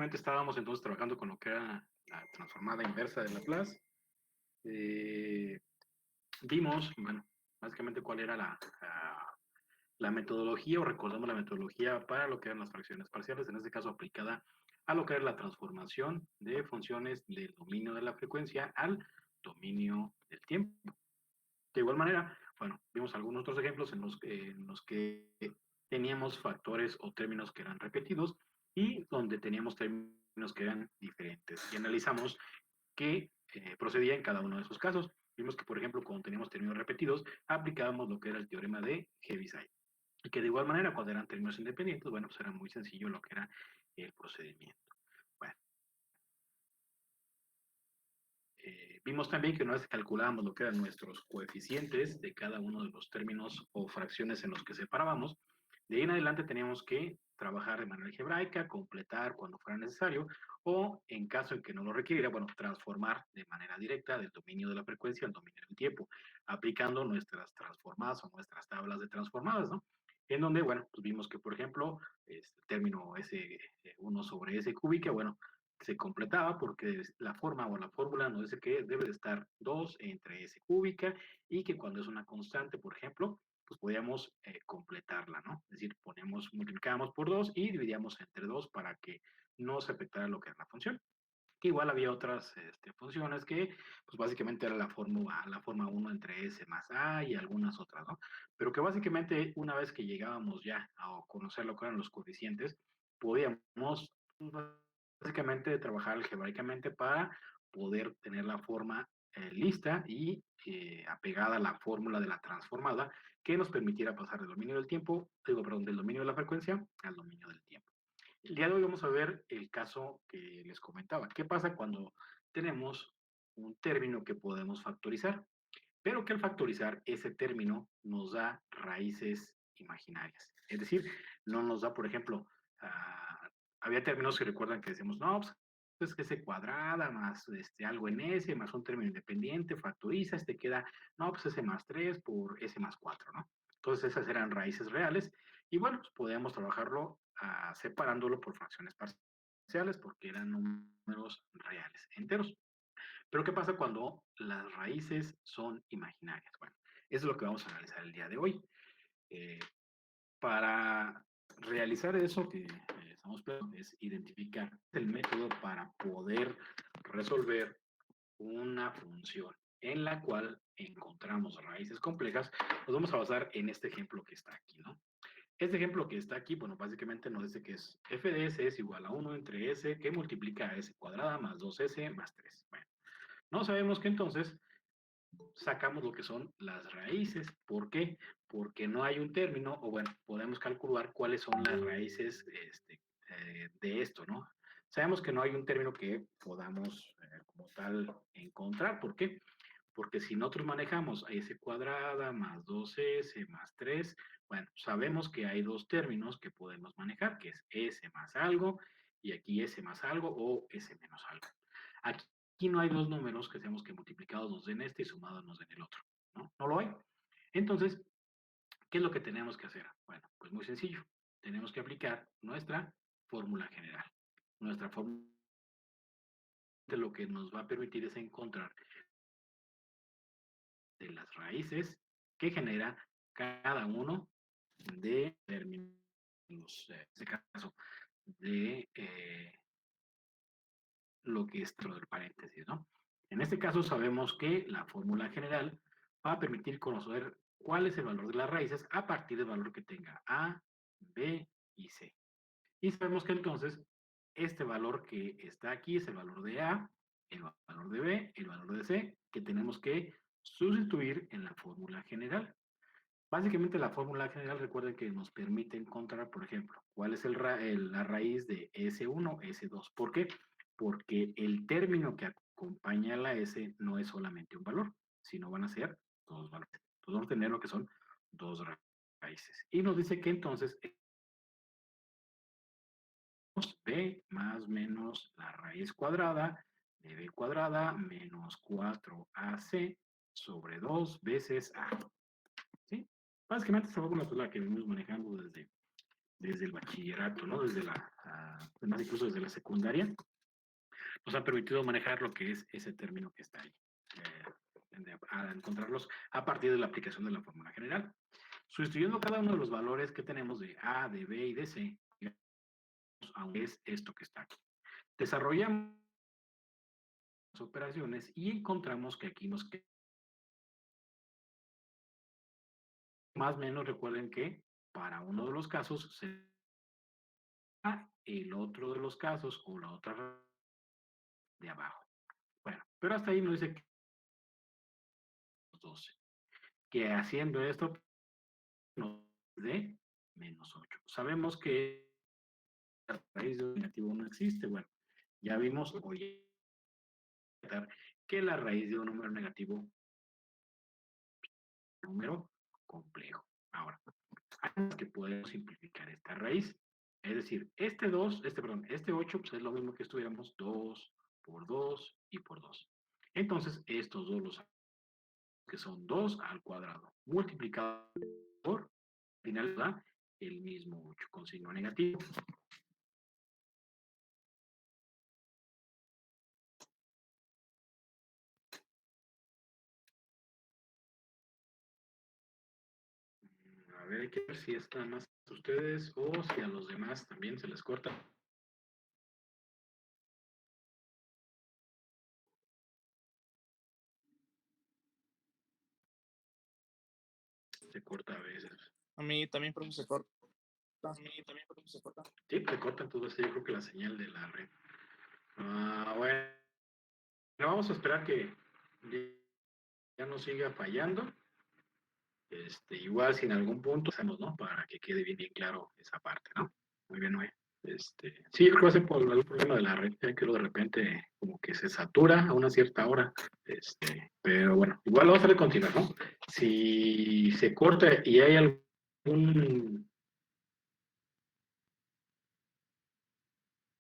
básicamente estábamos entonces trabajando con lo que era la transformada inversa de Laplace. Eh, Vimos, bueno, básicamente cuál era la metodología, o recordamos la metodología para lo que eran las fracciones parciales, en este caso aplicada a lo que era la transformación de funciones del dominio de la frecuencia al dominio del tiempo. De igual manera, bueno, vimos algunos otros ejemplos en los que teníamos factores o términos que eran repetidos y donde teníamos términos que eran diferentes. Y analizamos qué procedía en cada uno de esos casos. Vimos que, por ejemplo, cuando teníamos términos repetidos, aplicábamos lo que era el teorema de Heaviside. Y que de igual manera, cuando eran términos independientes, bueno, pues era muy sencillo lo que era el procedimiento. Bueno, vimos también que una vez calculábamos lo que eran nuestros coeficientes de cada uno de los términos o fracciones en los que separábamos, de ahí en adelante teníamos que trabajar de manera algebraica, completar cuando fuera necesario, o en caso en que no lo requiriera, bueno, transformar de manera directa del dominio de la frecuencia al dominio del tiempo, aplicando nuestras transformadas o nuestras tablas de transformadas, ¿no? En donde, bueno, pues vimos que, por ejemplo, el término S1 sobre S cúbica, bueno, se completaba porque la forma o la fórmula nos dice que debe de estar 2 entre S cúbica y que cuando es una constante, por ejemplo, pues podíamos completarla, ¿no? Es decir, multiplicábamos por 2 y dividíamos entre 2 para que no se afectara lo que es la función. Que igual había otras funciones que, pues básicamente era la forma 1 entre S más A y algunas otras, ¿no? Pero que básicamente una vez que llegábamos ya a conocer lo que eran los coeficientes, podíamos básicamente trabajar algebraicamente para poder tener la forma lista y apegada a la fórmula de la transformada que nos permitiera pasar del dominio del tiempo, digo, perdón, del dominio de la frecuencia al dominio del tiempo. El día de hoy vamos a ver el caso que les comentaba. ¿Qué pasa cuando tenemos un término que podemos factorizar? Pero que al factorizar ese término nos da raíces imaginarias. Es decir, no nos da, por ejemplo, había términos que recuerdan que decimos, no, pues es S cuadrada más algo en S, más un término independiente, factorizas, te queda, no, pues S más 3 por S más 4, ¿no? Entonces esas eran raíces reales y bueno, pues podíamos trabajarlo separándolo por fracciones parciales porque eran números reales, enteros. Pero ¿qué pasa cuando las raíces son imaginarias? Bueno, eso es lo que vamos a analizar el día de hoy. Eh, para realizar eso que estamos planteando es identificar el método para poder resolver una función en la cual encontramos raíces complejas, nos vamos a basar en este ejemplo que está aquí, ¿no? Este ejemplo que está aquí, bueno, básicamente nos dice que es f de s es igual a 1 entre s que multiplica a s cuadrada más 2s más 3. Bueno, no sabemos que entonces sacamos lo que son las raíces. ¿Por qué? Porque no hay un término, o bueno, podemos calcular cuáles son las raíces de esto, ¿no? Sabemos que no hay un término que podamos como tal encontrar. ¿Por qué? Porque si nosotros manejamos s cuadrada más 2s más 3, bueno, sabemos que hay dos términos que podemos manejar, que es s más algo y aquí s más algo o s menos algo. Aquí no hay dos números que seamos que multiplicados nos den este y sumados nos den el otro, ¿no? No lo hay. Entonces, ¿qué es lo que tenemos que hacer? Bueno, pues muy sencillo. Tenemos que aplicar nuestra fórmula general. Nuestra fórmula lo que nos va a permitir es encontrar de las raíces que genera cada uno de términos, en este caso, de lo que es dentro del paréntesis, ¿no? En este caso sabemos que la fórmula general va a permitir conocer cuál es el valor de las raíces a partir del valor que tenga A, B y C. Y sabemos que entonces este valor que está aquí es el valor de A, el valor de B, el valor de C, que tenemos que sustituir en la fórmula general. Básicamente la fórmula general, recuerden que nos permite encontrar, por ejemplo, cuál es la raíz de S1, S2. ¿Por qué? Porque el término que acompaña a la S no es solamente un valor, sino van a ser dos valores. Entonces vamos a tener lo que son dos raíces. Y nos dice que entonces B más menos la raíz cuadrada de B cuadrada menos 4AC sobre 2 veces A. ¿Sí? Básicamente esta fórmula es la que venimos manejando desde desde el bachillerato, ¿no? Desde además incluso desde la secundaria, nos ha permitido manejar lo que es ese término que está ahí, a encontrarlos a partir de la aplicación de la fórmula general. Sustituyendo cada uno de los valores que tenemos de A, de B y de C, aunque es esto que está aquí. Desarrollamos operaciones y encontramos que aquí nos queda más o menos. Recuerden que para uno de los casos se da el otro de los casos o la otra de abajo. Bueno, pero hasta ahí nos dice que 12. Que haciendo esto nos de -8. Sabemos que la raíz de un negativo no existe. Bueno, ya vimos hoy que la raíz de un número negativo es un número complejo. Ahora, que podemos simplificar esta raíz. Es decir, este 8 pues es lo mismo que estuviéramos 2 por 2 y por 2. Entonces, estos dos los que son 2 al cuadrado multiplicado por, al final da el mismo 8 con signo negativo. A ver, hay que ver si está más a ustedes o si a los demás también se les corta. Se corta a veces. A mí también, profe, se corta. Sí, se corta, entonces yo creo que la señal de la red. Bueno, vamos a esperar que ya no siga fallando. Igual si en algún punto hacemos, ¿no? Para que quede bien claro esa parte, ¿no? Muy bien, Noé. Sí, yo creo que va a ser por algún problema de la red, ya que de repente como que se satura a una cierta hora. Pero bueno, igual vamos a continuar, ¿no? Si se corta y hay algún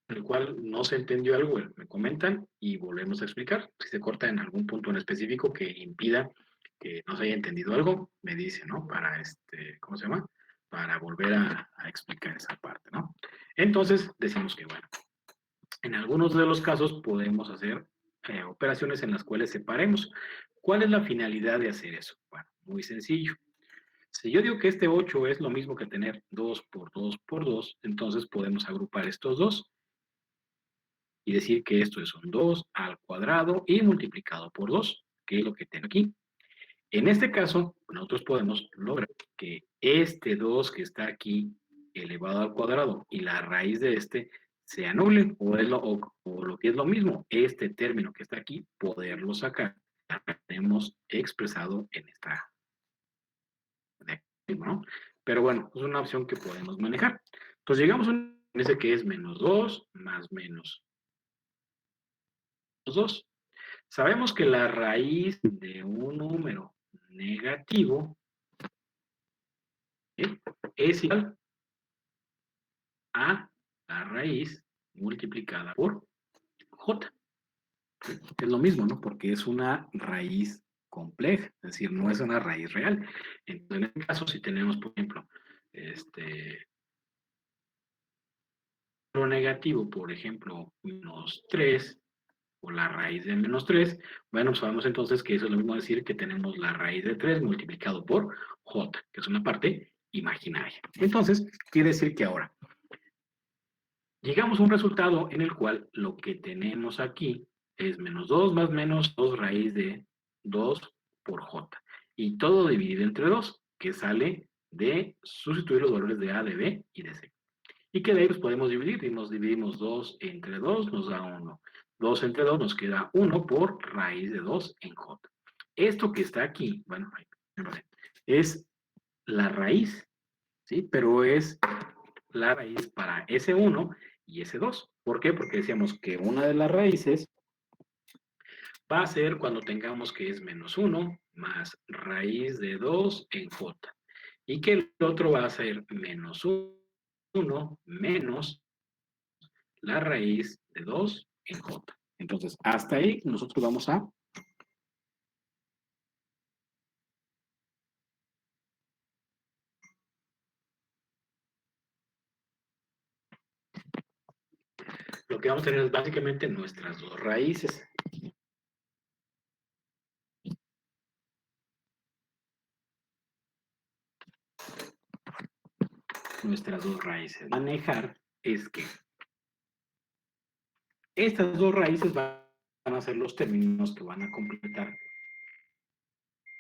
en el cual no se entendió algo, bueno, me comentan y volvemos a explicar. Si se corta en algún punto en específico que impida que no se haya entendido algo, me dice, ¿no? Para ¿cómo se llama? Para volver a explicar esa parte, ¿no? Entonces, decimos que, bueno, en algunos de los casos podemos hacer operaciones en las cuales separemos. ¿Cuál es la finalidad de hacer eso? Bueno, muy sencillo. Si yo digo que este 8 es lo mismo que tener 2 por 2 por 2, entonces podemos agrupar estos dos y decir que esto es un 2 al cuadrado y multiplicado por 2, que es lo que tengo aquí. En este caso, nosotros podemos lograr que este 2 que está aquí elevado al cuadrado y la raíz de este se anulen, o lo que es lo mismo, este término que está aquí, poderlo sacar. Ya lo tenemos expresado en esta, ¿no? Pero bueno, es una opción que podemos manejar. Entonces llegamos a un ese que es -2 más -2. Sabemos que la raíz de un número negativo, ¿sí?, es igual a la raíz multiplicada por j. Es lo mismo, ¿no? Porque es una raíz compleja, es decir, no es una raíz real. Entonces, en este caso, si tenemos, por ejemplo, lo negativo, por ejemplo, -3, o la raíz de -3, bueno, sabemos entonces que eso es lo mismo decir que tenemos la raíz de 3 multiplicado por j, que es una parte imaginaria. Entonces, quiere decir que ahora llegamos a un resultado en el cual lo que tenemos aquí es -2 más -2 raíz de 2 por j. Y todo dividido entre 2, que sale de sustituir los valores de a, de b y de c. Y que de ahí los podemos dividir. Y nos dividimos 2 entre 2, nos da 1. 2 entre 2 nos queda 1 por raíz de 2 en j. Esto que está aquí, bueno, es la raíz, ¿sí? Pero es la raíz para ese 1 y ese 2. ¿Por qué? Porque decíamos que una de las raíces va a ser cuando tengamos que es -1 más raíz de 2 en j. Y que el otro va a ser -1 menos la raíz de 2 en j. Entonces, hasta ahí nosotros vamos a lo que vamos a tener es básicamente nuestras dos raíces. Nuestras dos raíces. Manejar es que estas dos raíces van a ser los términos que van a completar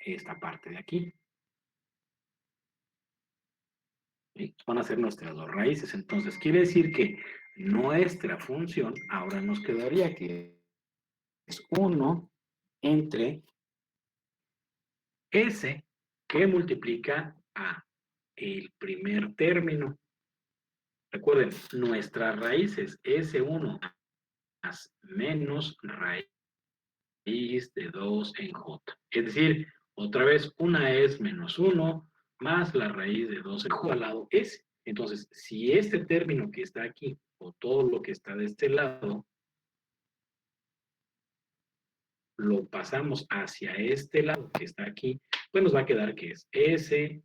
esta parte de aquí. ¿Sí? Van a ser nuestras dos raíces. Entonces, quiere decir que nuestra función ahora nos quedaría que es 1 entre S que multiplica a el primer término. Recuerden, nuestras raíces S1 más menos raíz de 2 en J. Es decir, otra vez, una es menos 1 más la raíz de 2 en J al lado S. Entonces, si este término que está aquí, o todo lo que está de este lado, lo pasamos hacia este lado que está aquí, pues nos va a quedar que es S,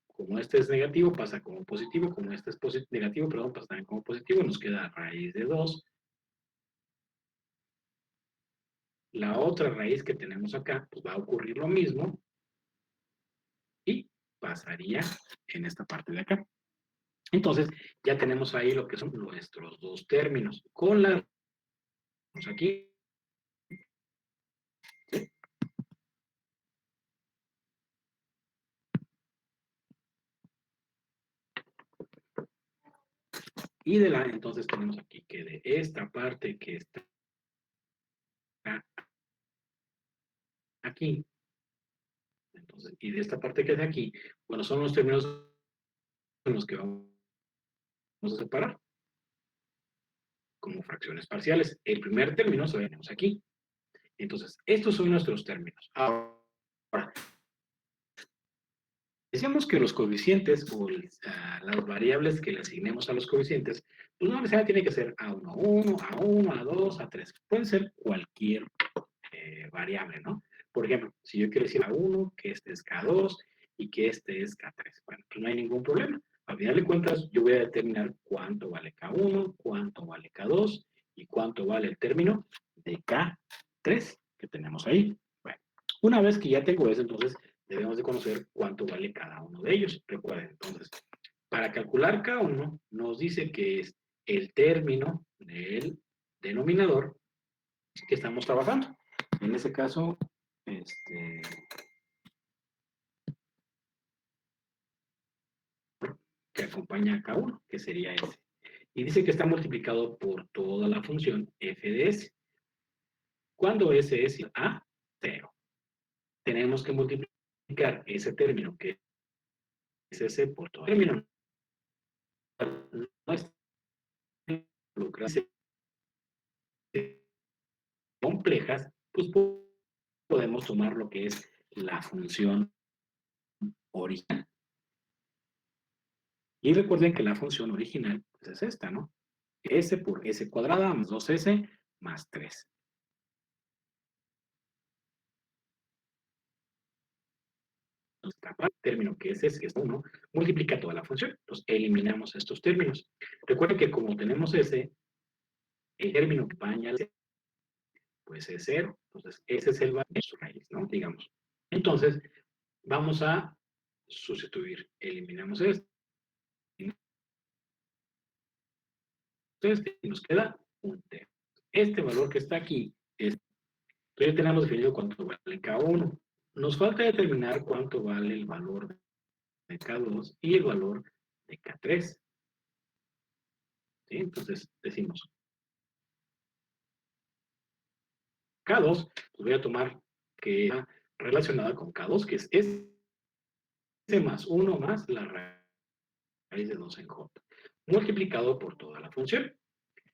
como este es negativo, pasa como positivo, como este es negativo, perdón, pasa también como positivo, nos queda raíz de 2. La otra raíz que tenemos acá, pues va a ocurrir lo mismo y pasaría en esta parte de acá. Entonces, ya tenemos ahí lo que son nuestros dos términos. Con la aquí. Y de la, entonces tenemos aquí que de esta parte que está aquí, entonces, y de esta parte que es de aquí, bueno, son los términos en los que vamos a separar como fracciones parciales. El primer término se lo tenemos aquí. Entonces, estos son nuestros términos. Ahora, decíamos que los coeficientes o las variables que le asignemos a los coeficientes, pues no necesariamente tiene que ser A1, A1, A2, A3. Pueden ser cualquier variable, ¿no? Por ejemplo, si yo quiero decir A1, que este es K2 y que este es K3, bueno, pues no hay ningún problema. Al final de cuentas, yo voy a determinar cuánto vale K1, cuánto vale K2 y cuánto vale el término de K3 que tenemos ahí. Bueno, una vez que ya tengo eso, entonces debemos de conocer cuánto vale cada uno de ellos. Recuerden, entonces, para calcular K1 nos dice que es el término del denominador que estamos trabajando. En ese caso, que acompaña a K1, que sería S. Y dice que está multiplicado por toda la función f de S. Cuando S es a 0, tenemos que multiplicar ese término que es S por todo el término. No es complejas, pues podemos tomar lo que es la función original. Y recuerden que la función original pues es esta, ¿no? S por S cuadrada más 2S más 3. El término que es S, que es 1, multiplica toda la función. Entonces, eliminamos estos términos. Recuerden que como tenemos S, el término que acompaña al S, pues es 0. Entonces, ese es el valor de su raíz, ¿no? Digamos. Entonces, vamos a sustituir. Eliminamos esto. Entonces, nos queda un término. Este valor que está aquí es. Entonces, ya tenemos definido cuánto vale K1. Nos falta determinar cuánto vale el valor de K2 y el valor de K3. ¿Sí? Entonces, decimos K2, pues voy a tomar que está relacionada con K2, que es S más 1 más la raíz de 2 en J, multiplicado por toda la función.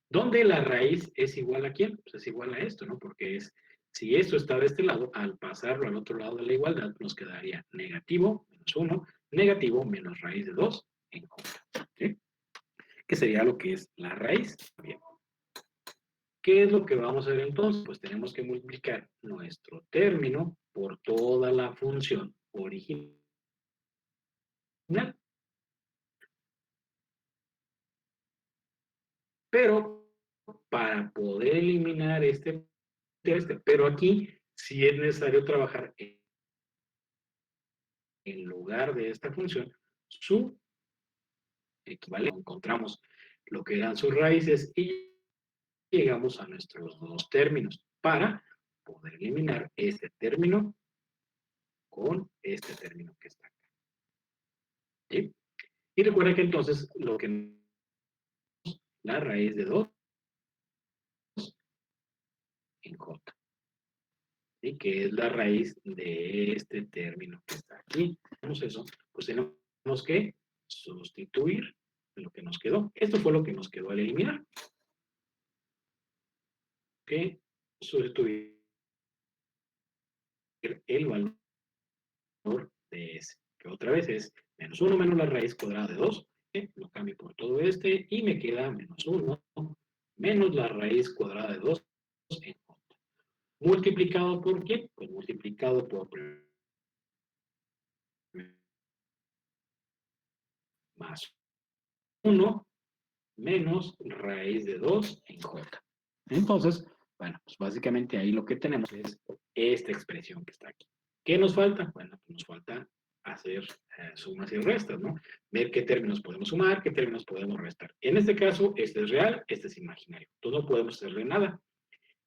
¿Dónde la raíz es igual a quién? Pues es igual a esto, ¿no? Porque es, si esto está de este lado, al pasarlo al otro lado de la igualdad, nos quedaría negativo menos 1, negativo menos raíz de 2 en J. ¿Sí? Que sería lo que es la raíz. Bien. ¿Qué es lo que vamos a hacer entonces? Pues tenemos que multiplicar nuestro término por toda la función original. Pero para poder eliminar este, pero aquí sí es necesario trabajar en lugar de esta función su equivalente. Encontramos lo que eran sus raíces y llegamos a nuestros dos términos para poder eliminar este término con este término que está acá. ¿Sí? Y recuerda que entonces lo que la raíz de 2 en j, ¿sí? Que es la raíz de este término que está aquí. Hacemos eso, pues tenemos que sustituir lo que nos quedó. Esto fue lo que nos quedó al eliminar. Que sustituir el valor de s, que otra vez es menos 1 menos la raíz cuadrada de 2, lo cambio por todo este y me queda menos 1 menos la raíz cuadrada de 2 en j. ¿Multiplicado por qué? Pues multiplicado por más 1 menos raíz de 2 en j. Entonces, bueno, pues básicamente ahí lo que tenemos es esta expresión que está aquí. ¿Qué nos falta? Bueno, pues nos falta hacer sumas y restas, ¿no? Ver qué términos podemos sumar, qué términos podemos restar. En este caso, este es real, este es imaginario. Entonces no podemos hacerle nada.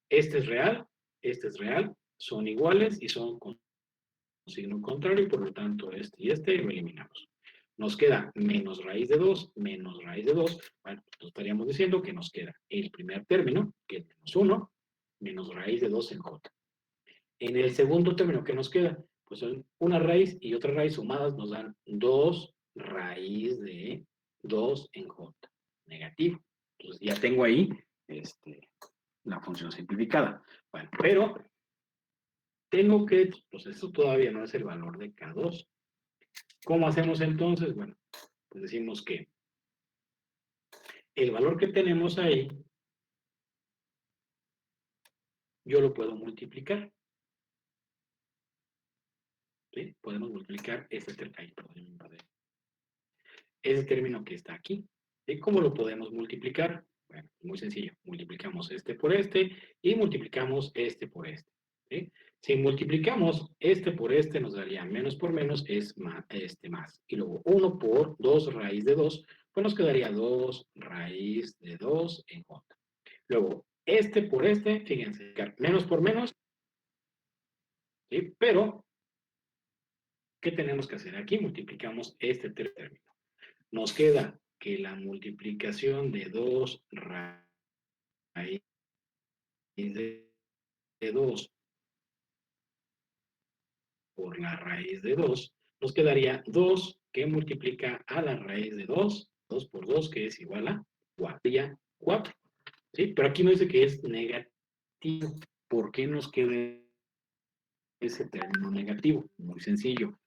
Este es real, son iguales y son con signo contrario, por lo tanto este y este lo eliminamos. Nos queda menos raíz de 2, menos raíz de 2. Bueno, pues estaríamos diciendo que nos queda el primer término, que es menos 1, menos raíz de 2 en j. En el segundo término, ¿qué nos queda? Pues son una raíz y otra raíz sumadas nos dan 2 raíz de 2 en j. Negativo. Entonces ya tengo ahí la función simplificada. Bueno, pero tengo que, pues esto todavía no es el valor de K2. ¿Cómo hacemos entonces? Bueno, pues decimos que el valor que tenemos ahí, yo lo puedo multiplicar. ¿Sí? Podemos multiplicar ese término que está aquí. ¿Sí? ¿Cómo lo podemos multiplicar? Bueno, muy sencillo. Multiplicamos este por este y multiplicamos este por este. ¿Sí? Si multiplicamos este por este, nos daría menos por menos, es más, más. Y luego 1 por 2 raíz de 2, pues nos quedaría 2 raíz de 2 en j. Luego, este por este, fíjense, menos por menos, ¿sí? Pero, ¿qué tenemos que hacer aquí? Multiplicamos este término. Nos queda que la multiplicación de 2 raíz de 2 por la raíz de 2, nos quedaría 2 que multiplica a la raíz de 2, 2 por 2, que es igual a 4. Ya 4, ¿sí? Pero aquí no dice que es negativo. ¿Por qué nos queda ese término negativo? Muy sencillo.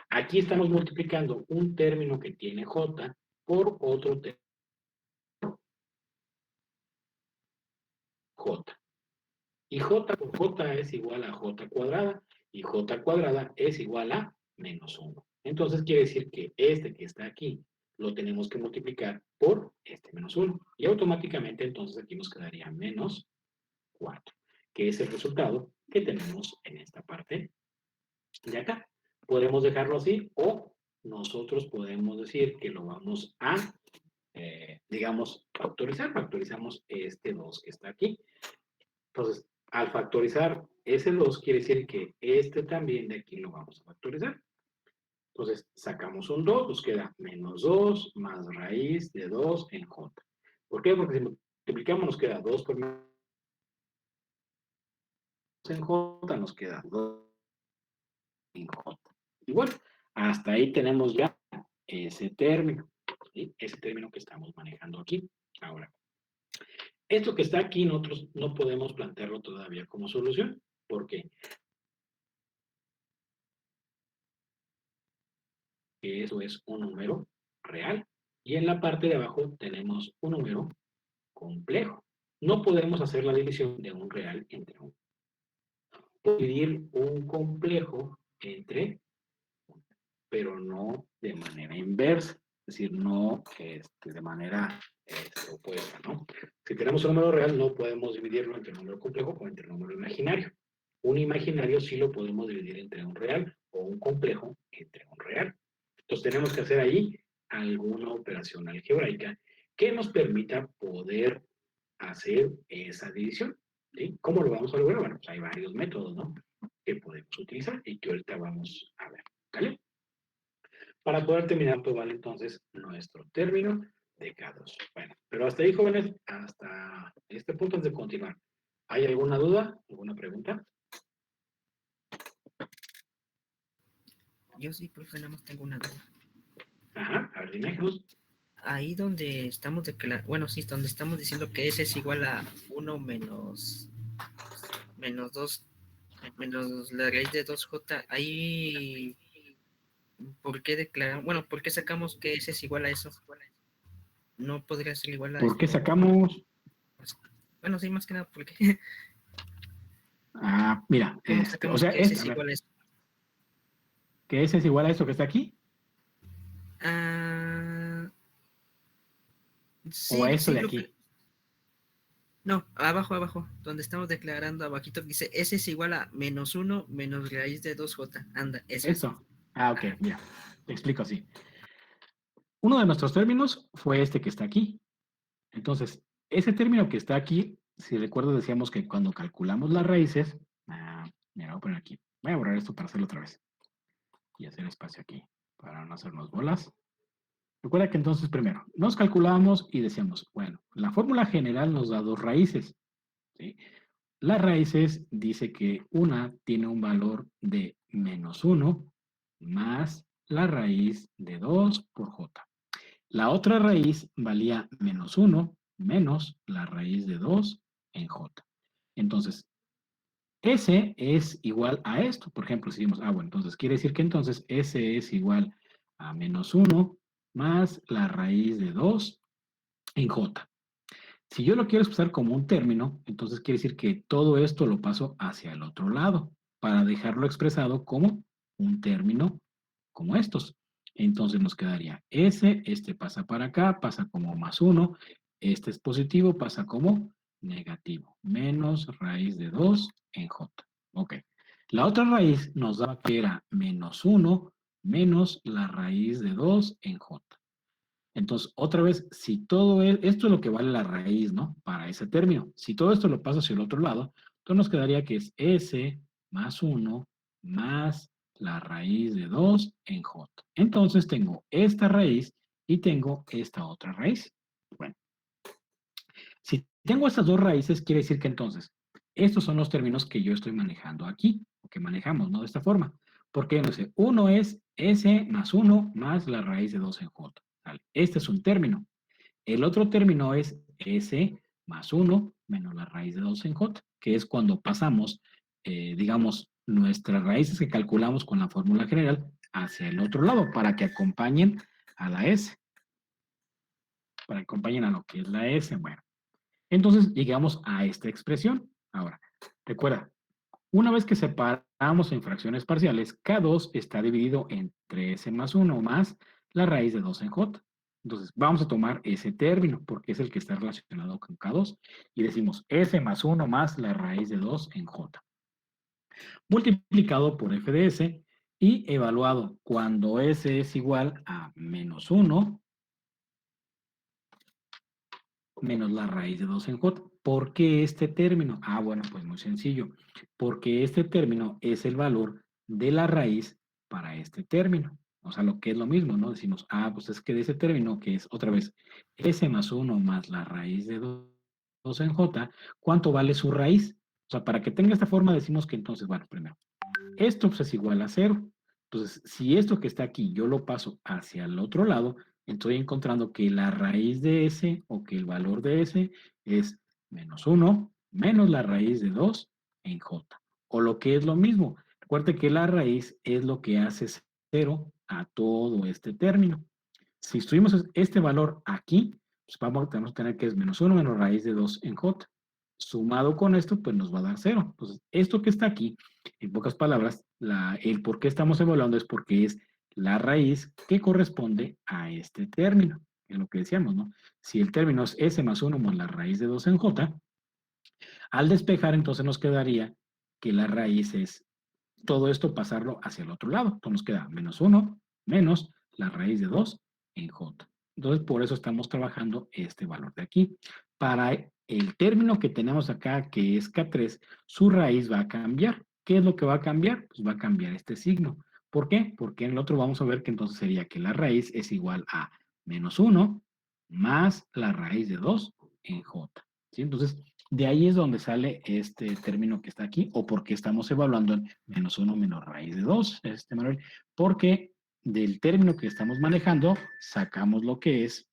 Aquí estamos multiplicando un término que tiene j por otro término j. Y j por j es igual a j cuadrada, y j cuadrada es igual a menos 1. Entonces quiere decir que este que está aquí lo tenemos que multiplicar por este menos 1. Y automáticamente entonces aquí nos quedaría menos 4, que es el resultado que tenemos en esta parte de acá. Podemos dejarlo así o nosotros podemos decir que lo vamos a, digamos, factorizar. Factorizamos este 2 que está aquí. Entonces, al factorizar ese 2 quiere decir que este también de aquí lo vamos a factorizar. Entonces, sacamos un 2, nos queda menos 2 más raíz de 2 en j. ¿Por qué? Porque si multiplicamos nos queda 2 por menos en j, nos queda 2 en j. Y bueno, hasta ahí tenemos ya ese término, ¿sí? Ese término que estamos manejando aquí. Ahora, esto que está aquí nosotros no podemos plantearlo todavía como solución. ¿Por qué? Que eso es un número real. Y en la parte de abajo tenemos un número complejo. No podemos hacer la división de un real entre un. Dividir un complejo entre, pero no de manera inversa. es decir, no de manera opuesta, ¿no? Si tenemos un número real, no podemos dividirlo entre un número complejo o entre un número imaginario. Un imaginario sí lo podemos dividir entre un real o un complejo entre un real. Entonces tenemos que hacer ahí alguna operación algebraica que nos permita poder hacer esa división. ¿Sí? ¿Cómo lo vamos a lograr? Bueno, pues hay varios métodos, ¿no? Que podemos utilizar y que ahorita vamos a ver. ¿Vale? Para poder terminar, pues vale entonces nuestro término de K2. Bueno, pero hasta ahí, jóvenes, hasta este punto antes de continuar. ¿Hay alguna duda? ¿Alguna pregunta? Yo sí, profe, nada más tengo una duda. Ajá, a ver, dime, Jesús. Ahí donde estamos declarando, bueno, sí, donde estamos diciendo que S es igual a 1 menos 2 menos la raíz de 2J, ahí, ¿por qué declaramos? Bueno, ¿por qué sacamos que S es igual a eso? No podría ser igual a ¿Por qué esto. sacamos? Bueno, sí, más que nada, porque Mira, ¿cómo o sacamos sea, que S a es ver, igual a esto? que ese es igual a esto que está aquí, Ah, o a sí, esto sí, de aquí. no, abajo, donde estamos declarando abajito, dice S es igual a menos 1 menos raíz de 2J. Anda, eso. Esto. Ok, Ajá. mira, te explico así. Uno de nuestros términos fue este que está aquí. Entonces, ese término que está aquí, si recuerdo, decíamos que cuando calculamos las raíces, mira, voy a poner aquí. Voy a borrar esto para hacerlo otra vez y hacer espacio aquí para no hacernos bolas. Recuerda que entonces primero nos calculamos y decíamos, bueno, la fórmula general nos da dos raíces, ¿sí? Las raíces dice que una tiene un valor de -1 más la raíz de 2 por j. La otra raíz valía -1 menos la raíz de 2 en j. Entonces, S es igual a esto. Por ejemplo, si decimos, bueno, entonces quiere decir que entonces S es igual a -1 más la raíz de 2 en j. Si yo lo quiero expresar como un término, entonces quiere decir que todo esto lo paso hacia el otro lado para dejarlo expresado como un término como estos. Entonces nos quedaría S, este pasa para acá, pasa como +1, este es positivo, pasa como negativo, menos raíz de 2 en J. Ok. La otra raíz nos daba que era -1 menos la raíz de 2 en J. Entonces, otra vez, si esto es lo que vale la raíz, ¿no? Para ese término. Si todo esto lo paso hacia el otro lado, entonces nos quedaría que es S más 1 más la raíz de 2 en J. Entonces tengo esta raíz y tengo esta otra raíz. Bueno, si tengo estas dos raíces, quiere decir que entonces, estos son los términos que yo estoy manejando aquí, o que manejamos, ¿no? De esta forma. Porque no sé, uno es S más 1 más la raíz de 2 en J. ¿Vale? Este es un término. El otro término es S más 1 menos la raíz de 2 en J, que es cuando pasamos, digamos, nuestras raíces que calculamos con la fórmula general hacia el otro lado para que acompañen a la S, para que acompañen a lo que es la S. Bueno, entonces llegamos a esta expresión. Ahora, recuerda, una vez que separamos en fracciones parciales, K2 está dividido entre S más 1 más la raíz de 2 en J. Entonces, vamos a tomar ese término porque es el que está relacionado con K2 y decimos S más 1 más la raíz de 2 en J. Multiplicado por F de S y evaluado cuando S es igual a -1 menos la raíz de 2 en J. ¿Por qué este término? Bueno, pues muy sencillo. Porque este término es el valor de la raíz para este término. O sea, lo que es lo mismo, ¿no? Decimos, pues es que de ese término, que es otra vez S más 1 más la raíz de 2 en J, ¿cuánto vale su raíz? O sea, para que tenga esta forma decimos que entonces, bueno, primero, esto pues, es igual a 0. Entonces, si esto que está aquí yo lo paso hacia el otro lado, estoy encontrando que la raíz de S o que el valor de S es -1 menos la raíz de 2 en J. O lo que es lo mismo. Recuerde que la raíz es lo que hace 0 a todo este término. Si estuvimos este valor aquí, pues tenemos que tener que es -1 menos raíz de 2 en J. Sumado con esto, pues nos va a dar 0. Entonces, esto que está aquí, en pocas palabras, el por qué estamos evaluando es porque es la raíz que corresponde a este término, es lo que decíamos, ¿no? Si el término es S más 1 más la raíz de 2 en J, al despejar entonces nos quedaría que la raíz es todo esto pasarlo hacia el otro lado. Entonces nos queda menos 1 menos la raíz de 2 en J. Entonces por eso estamos trabajando este valor de aquí. Para el término que tenemos acá, que es K3, su raíz va a cambiar. ¿Qué es lo que va a cambiar? Pues va a cambiar este signo. ¿Por qué? Porque en el otro vamos a ver que entonces sería que la raíz es igual a menos 1 más la raíz de 2 en J. ¿Sí? Entonces, de ahí es donde sale este término que está aquí, o porque estamos evaluando en menos 1 menos raíz de 2, Manuel, porque del término que estamos manejando, sacamos lo que es,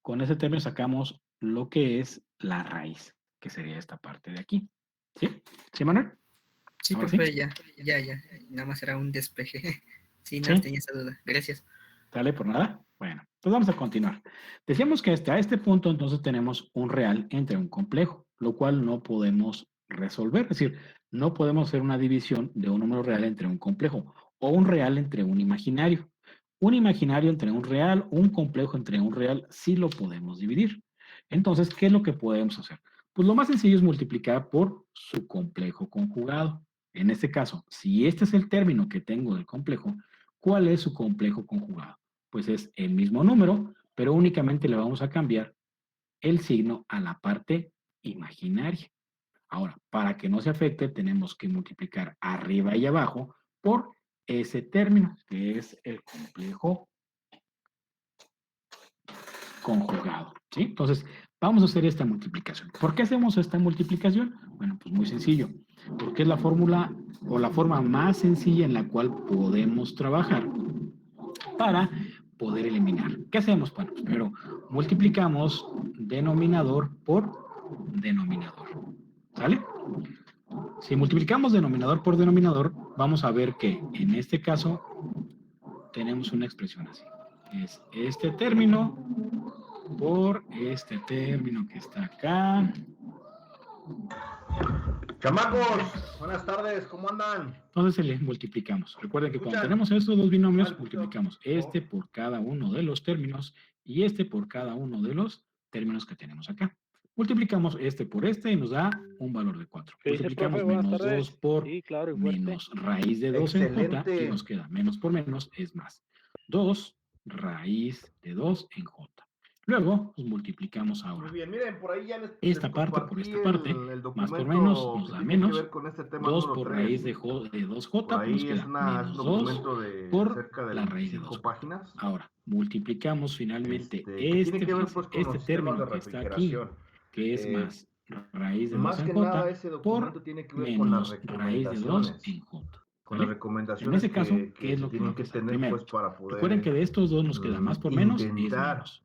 con ese término sacamos lo que es la raíz, que sería esta parte de aquí. ¿Sí? ¿Sí, Manuel? Sí, Ahora profe, sí. ya. Nada más era un despeje. Sí, ¿Sí? no tenía esa duda. Gracias. ¿Sale por nada? Bueno, entonces vamos a continuar. Decíamos que hasta este punto entonces tenemos un real entre un complejo, lo cual no podemos resolver. Es decir, no podemos hacer una división de un número real entre un complejo o un real entre un imaginario. Un imaginario entre un real, un complejo entre un real, sí lo podemos dividir. Entonces, ¿qué es lo que podemos hacer? Pues lo más sencillo es multiplicar por su complejo conjugado. En este caso, si este es el término que tengo del complejo, ¿cuál es su complejo conjugado? Pues es el mismo número, pero únicamente le vamos a cambiar el signo a la parte imaginaria. Ahora, para que no se afecte, tenemos que multiplicar arriba y abajo por ese término, que es el complejo conjugado. ¿Sí? Entonces, vamos a hacer esta multiplicación. ¿Por qué hacemos esta multiplicación? Bueno, pues muy sencillo, porque es la fórmula o la forma más sencilla en la cual podemos trabajar para poder eliminar. ¿Qué hacemos? Bueno, pues primero multiplicamos denominador por denominador. ¿Sale? Si multiplicamos denominador por denominador, vamos a ver que en este caso tenemos una expresión así. Es este término por este término que está acá. Chamacos, buenas tardes, ¿cómo andan? Entonces le multiplicamos. Recuerden que cuando tenemos estos dos binomios, multiplicamos este por cada uno de los términos y este por cada uno de los términos que tenemos acá. Multiplicamos este por este y nos da un valor de 4. ¿Qué dice, Multiplicamos profe? Buenas menos 2 tardes. por Sí, claro, y fuerte. menos raíz de 2 en J, Excelente. que nos queda menos por menos es más. 2 raíz de 2 en J. Luego, pues multiplicamos ahora. Muy bien, miren, por ahí ya Esta parte por esta parte, más por menos, nos da menos. 2 por raíz de 2J, Por pues nos ahí queda es un menos 2 documento de por cerca de la raíz de 25 2J. páginas. Ahora, multiplicamos finalmente que tiene que ver pues con este los sistemas término de que está aquí, refrigeración. que es más raíz de 2 Más en que J, nada ese documento por tiene que ver con las menos raíz de 2 recomendaciones. en J. Con ¿Vale? las recomendaciones En ese caso, que ¿qué es se lo que tienen va a que pasar? tener Primero, pues para poder recuerden que de estos dos nos queda más por menos es intentar menos.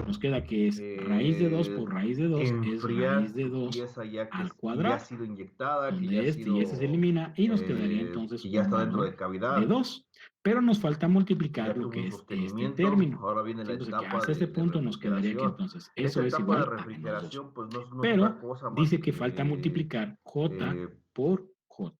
Nos queda que es raíz de 2 por raíz de 2 es enfriar raíz de tu 2 pieza ya que al ya cuadrado, ha sido inyectada, que donde ya ha este y este se sido elimina y nos quedaría entonces que ya un está dentro valor de cavidad, de 2. Pero nos falta multiplicar ya lo tuvo que un es este sostenimiento. término. Ahora viene la Entonces, que etapa hasta este de punto nos quedaría que refrigeración. entonces Esta eso es etapa de igual a menos 2. refrigeración pues no es otra Pero cosa más dice que falta multiplicar J eh, por J.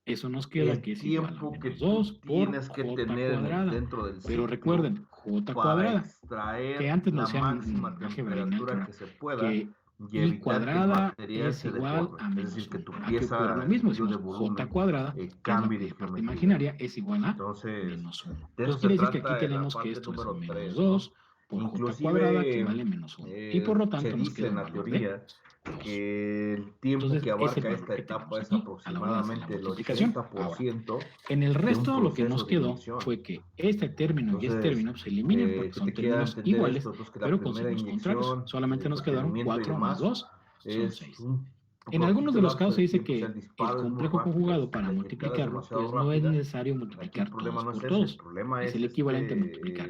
Eso nos queda que el es igual a tiempo que menos tú 2 por tienes que J tener cuadrada. dentro del Pero sitio recuerden, J para cuadrada, que extraer antes la nos decían máxima en álgebra lineal, temperatura que se pueda que y I evitar que el cuadrada material es se igual deforme. a Es menos decir, que 1. tu Aquí ocurre lo pieza en mismo, sentido de decimos J volumen cuadrada, que es la cambie de parte geometría. imaginaria, es igual a Entonces, menos 1. de eso Entonces se quiere decir que aquí trata en la tenemos que parte esto es número menos 3, 2 ¿no? por J cuadrada, que Inclusive vale menos 1. Y por lo tanto se nos dice queda en un la valor de teoría 2. que el tiempo Entonces, que es el abarca valor esta que tenemos etapa es aquí a la hora de hacer la aproximadamente el multiplicación. Ahora, 80% en el de un resto lo que proceso nos de quedó ignición. fue que este término y este Entonces, término se eliminan porque que son te queda términos entender iguales, esto, entonces que la pero con primera signos contrarios. inyección, Solamente el nos quedaron sostenimiento y 4 más demás 2 son es 6. un En algunos cortito de los lapso casos se de dice tiempo, o sea, el que el disparo es muy complejo rápido, conjugado para la inyectada es multiplicarlo, demasiado pues no es rápida. necesario Aquí el multiplicar problema todos no es por ese, el todos. problema Es es el equivalente a multiplicar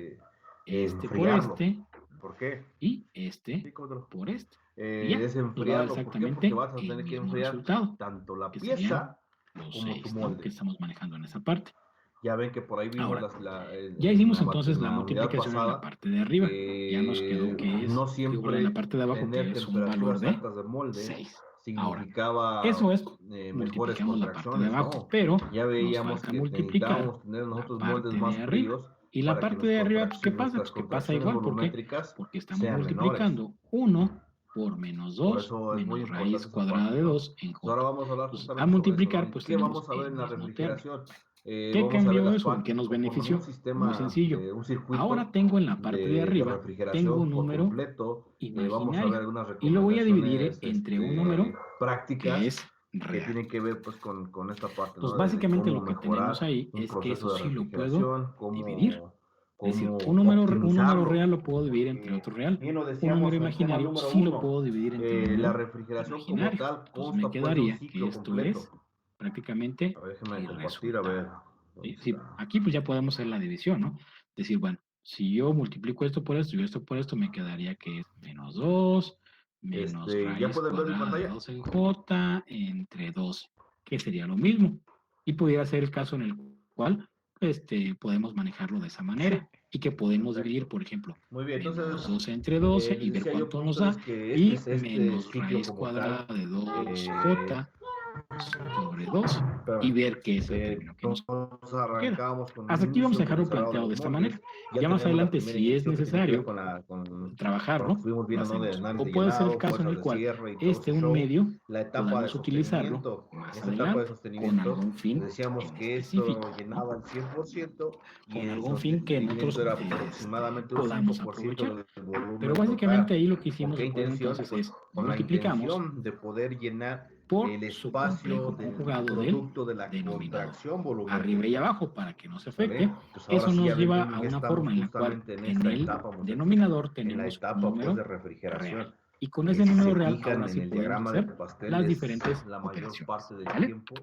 este por enfriarlo. este ¿Por qué? y este Sí, ¿cómo te lo- por este. Y ya es nos va a dar enfriarlo. ¿Por qué? Porque exactamente vas a el tener que mismo enfriar resultado, tanto la que serían pieza los como tu 6, ¿no? molde. Que estamos manejando en esa parte. Ya ven que por ahí vimos Ahora, ya hicimos entonces en la la unidad multiplicación en la pasada parte de arriba. Ya nos quedó que que es, no figura en la siempre parte de abajo, que tener es un valor temperaturas de altas de molde 6. significaba eso es, mejores multiplicamos la parte de contracciones, abajo, no. pero Ya nos veíamos falta que multiplicar necesitábamos tener la nosotros moldes parte más de arriba. fríos Y la para que parte de arriba, pues, ¿qué pasa? nuestras Pues que pasa contracciones igual, ¿por qué? volumétricas Porque estamos sean menores. multiplicando 1 por menos Por 2 eso es muy menos importante raíz esa cuadrada parte, de ¿no? 2 en Pues ahora j. vamos a hablar Entonces, justamente al sobre eso, multiplicar, ¿no? pues ¿Qué tenemos vamos a ver el en la mismo término. refrigeración? ¿Qué Vamos a ver cambió las eso? ¿En qué partes nos como un benefició? Muy sistema, sencillo. un circuito Ahora tengo en la parte de arriba, tengo refrigeración un por número completo. Vamos a ver imaginario algunas y lo voy a dividir recomendaciones entre un número que prácticas es que real. tienen que ver pues con esta parte, ¿no? Entonces, De básicamente cómo lo que tenemos mejorar ahí un es que proceso eso de sí lo puedo refrigeración, dividir. Es decir, cómo un número optimizarlo. real lo puedo dividir entre otro real. Bien lo Un decíamos número en el tema imaginario número sí lo 1, puedo dividir entre un la número refrigeración como imaginario. tal Entonces me consta pues de un quedaría que ciclo esto completo. es prácticamente A ver, déjeme el compartir, a ver, resultado. ¿dónde Sí, está? aquí pues ya podemos hacer la división, ¿no? Decir, bueno, si yo multiplico esto por esto y esto por esto, me quedaría que es menos 2 menos ¿Ya raíz pueden ver mi cuadrada de pantalla? 2 en j entre 2, que sería lo mismo. Y pudiera ser el caso en el cual podemos manejarlo de esa manera y que podemos dividir, por ejemplo, Muy bien, menos entonces 12 entre 12 y les ver decía yo cuánto por nos da, ustedes que este y es este menos ciclo raíz como cuadrada tal. de 2j sobre 2 y Pero, ver qué es el término que nos entonces queda. arrancamos con Hasta un aquí vamos inicio a con el dejarlo cerrado de planteado de los esta moldes. manera. Ya Ya más tenemos la adelante, primera si es inyección que tiene que ver necesario con lo que trabajarlo, estuvimos lo viendo, ¿no? De hacemos. análisis O de puede ser el llenado, caso en fuerzas el de cual cierre y todo ese un show. medio La etapa de podamos utilizarlo sostenimiento, más esa etapa de adelante con sostenimiento, algún fin decíamos en que esto específico, ¿no? llenaba el 100% y Con el algún fin que sostenimiento nosotros era aproximadamente un podamos 5% aprovechar. del Pero volumen básicamente total. ahí lo que ¿Con hicimos, qué recuerden intención? entonces, Pues es con la multiplicamos intención de poder llenar por el su espacio complejo del conjugado del producto de la denominador, contracción arriba y volumétrica. abajo, para que no se ¿Sale? afecte. Entonces ahora Eso sí nos ya ven, lleva ven, a ya una estamos forma en la cual justamente en en esta el etapa, muchachos, denominador en la tenemos un etapa pues de número refrigeración. real. Y con ese Si número se real, fijan ahora en sí el podemos diagrama del hacer pastel, las es diferentes la mayor operaciones. parte del ¿Vale? tiempo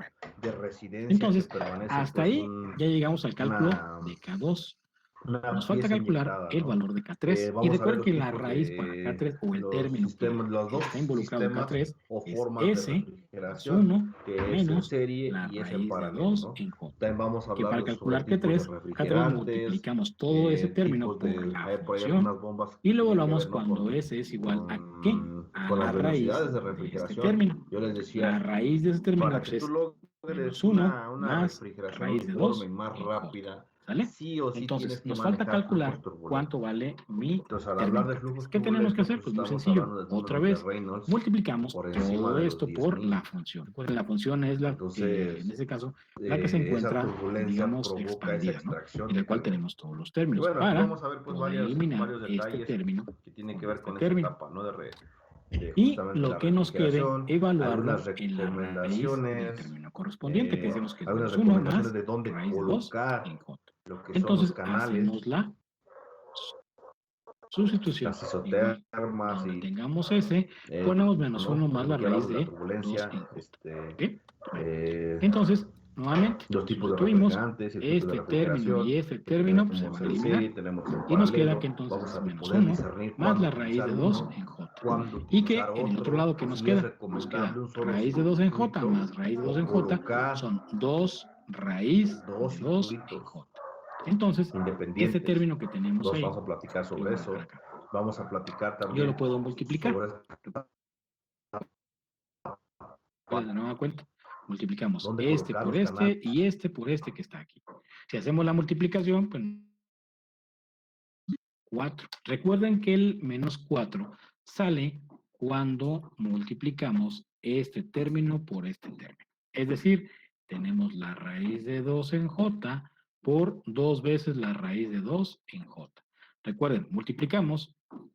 de residencia que Entonces, permanece hasta pues ahí ya llegamos al cálculo una, de K2. Nos una falta pieza calcular inyectada, el ¿no? valor de K3. Y Vamos a ver recuerden los que la tipos raíz para de K3 o el los término sistemas, los que dos está involucrado en sistemas K3 o es formas de S más refrigeración, 1 que es en menos serie la y es en raíz de paralelo, 2 ¿no? en J. También vamos a Que para hablar sobre calcular tipos de K3 refrigerantes, multiplicamos todo ese término tipos por de, la hay por ahí función algunas bombas y que lo tienen que evaluamos ver, ¿no? cuando S es igual a ¿qué? A Con la las raíz velocidades de de este refrigeración. término. Yo les La decía, raíz de ese término para pues, que tú es logres menos 1 una más refrigeración raíz de uniforme 2 y más en J. rápida, ¿Sale? sí o sí tienes Entonces, que nos falta manejar flujos calcular turbulentos. cuánto vale mi Entonces, al hablar término de K3. flujos ¿Qué tenemos que turbulentos, hacer? pues Pues muy estamos sencillo. hablando de Otra números de vez, Reynolds multiplicamos por encima todo de los esto por la 10,000. función. Recuerden, la función es la que, en Entonces, este caso, la que se esa encuentra, turbulencia digamos, provoca esa expandida, ¿no? extracción En de el cual calor. tenemos todos los Y términos bueno, aquí para vamos a ver pues poder eliminar varios este detalles término que tienen que con ver este con esta término. etapa, ¿no? De Y justamente lo la que nos quede, refrigeración, evaluarlo algunas en la raíz del recomendaciones, término correspondiente, que decimos que es algunas menos 1 recomendaciones más de dónde raíz de 2 en colocar J. lo que son los Entonces, canales, hacemos la sustitución. las Igual, isotermas donde y tengamos S, ponemos menos ¿no? 1 más la Aquí raíz hablamos de la de 2 turbulencia, en J. ¿Ok? Bueno, eh, entonces, nuevamente, dos tipos de sustituimos refrigerantes, circuitos de este término y refrigeración este que término, pues se tenemos van a en eliminar. serie, tenemos en Y nos queda que paralelo, entonces vamos es a menos poder 1 discernir más cuándo la raíz utilizar de 2 uno, en J. cuándo Y utilizar que en el otro otro, lado que nos si es queda, nos recomendable queda un solo raíz de 2 en J circuito más raíz de 2 o en J, colocar son 2 raíz dos de 2 en circuitos J. Entonces, este independientes. término que tenemos Entonces ahí, vamos a platicar lo sobre voy a dejar eso. acá. Vamos a platicar Yo lo también puedo multiplicar. sobre De nueva cuenta, multiplicamos dónde este colocar por los canales. este y este por este que está aquí. Si hacemos la multiplicación, pues 4. Recuerden que el menos 4 sale cuando multiplicamos este término por este término. Es decir, tenemos la raíz de 2 en J por 2 veces la raíz de 2 en J. Recuerden, multiplicamos,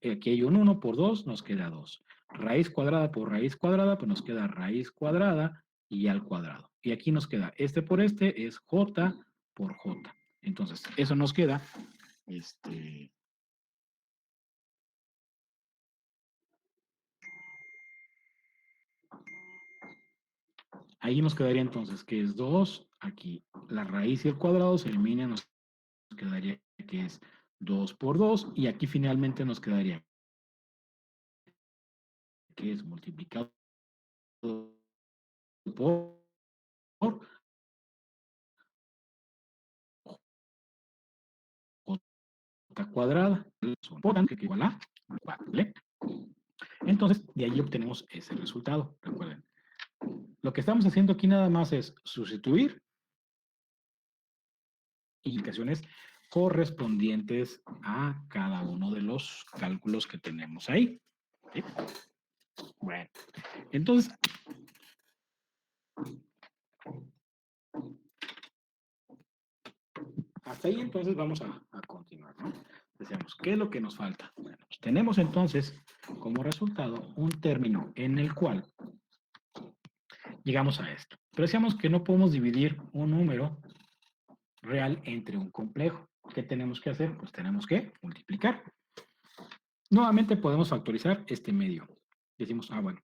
aquí hay un 1 por 2, nos queda 2. Raíz cuadrada por raíz cuadrada, pues nos queda raíz cuadrada y al cuadrado. Y aquí nos queda este por este es J por J. Entonces, eso nos queda, ahí nos quedaría entonces que es 2, aquí la raíz y el cuadrado se eliminan, nos quedaría que es 2 por 2 y aquí finalmente nos quedaría que es multiplicado por j cuadrada, que igual a 4, ¿vale? Entonces, de ahí obtenemos ese resultado, recuerden. Lo que estamos haciendo aquí nada más es sustituir indicaciones correspondientes a cada uno de los cálculos que tenemos ahí. ¿Sí? Bueno, entonces, hasta ahí entonces vamos a continuar, ¿no? Decíamos, ¿qué es lo que nos falta? Bueno, pues tenemos entonces como resultado un término en el cual llegamos a esto. Pero decíamos que no podemos dividir un número real entre un complejo. ¿Qué tenemos que hacer? Pues tenemos que multiplicar. Nuevamente podemos factorizar este medio. Decimos, bueno,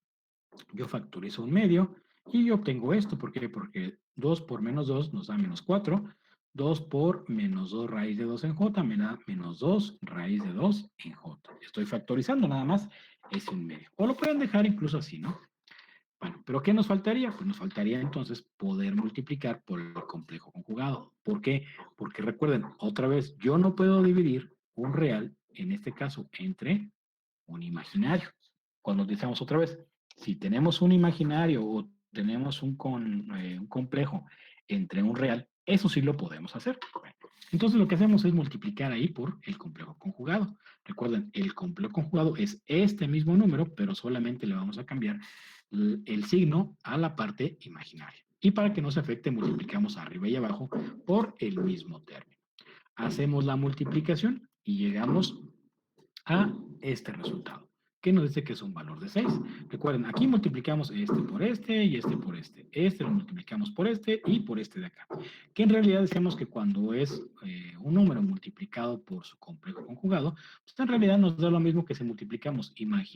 yo factorizo un medio y yo obtengo esto. ¿Por qué? Porque 2 por menos 2 nos da menos 4. 2 por menos 2 raíz de 2 en j me da menos 2 raíz de 2 en j. Estoy factorizando nada más es un medio. O lo pueden dejar incluso así, ¿no? Bueno, pero ¿qué nos faltaría? Pues nos faltaría entonces poder multiplicar por el complejo conjugado. ¿Por qué? Porque recuerden, otra vez, yo no puedo dividir un real, en este caso, entre un imaginario. Cuando decimos otra vez, si tenemos un imaginario o tenemos un complejo entre un real, eso sí lo podemos hacer. Bueno, entonces lo que hacemos es multiplicar ahí por el complejo conjugado. Recuerden, el complejo conjugado es este mismo número, pero solamente le vamos a cambiar el signo a la parte imaginaria. Y para que no se afecte, multiplicamos arriba y abajo por el mismo término. Hacemos la multiplicación y llegamos a este resultado, que nos dice que es un valor de 6. Recuerden, aquí multiplicamos este por este y este por este. Este lo multiplicamos por este y por este de acá. Que en realidad decíamos que cuando es un número multiplicado por su complejo conjugado, pues en realidad nos da lo mismo que si multiplicamos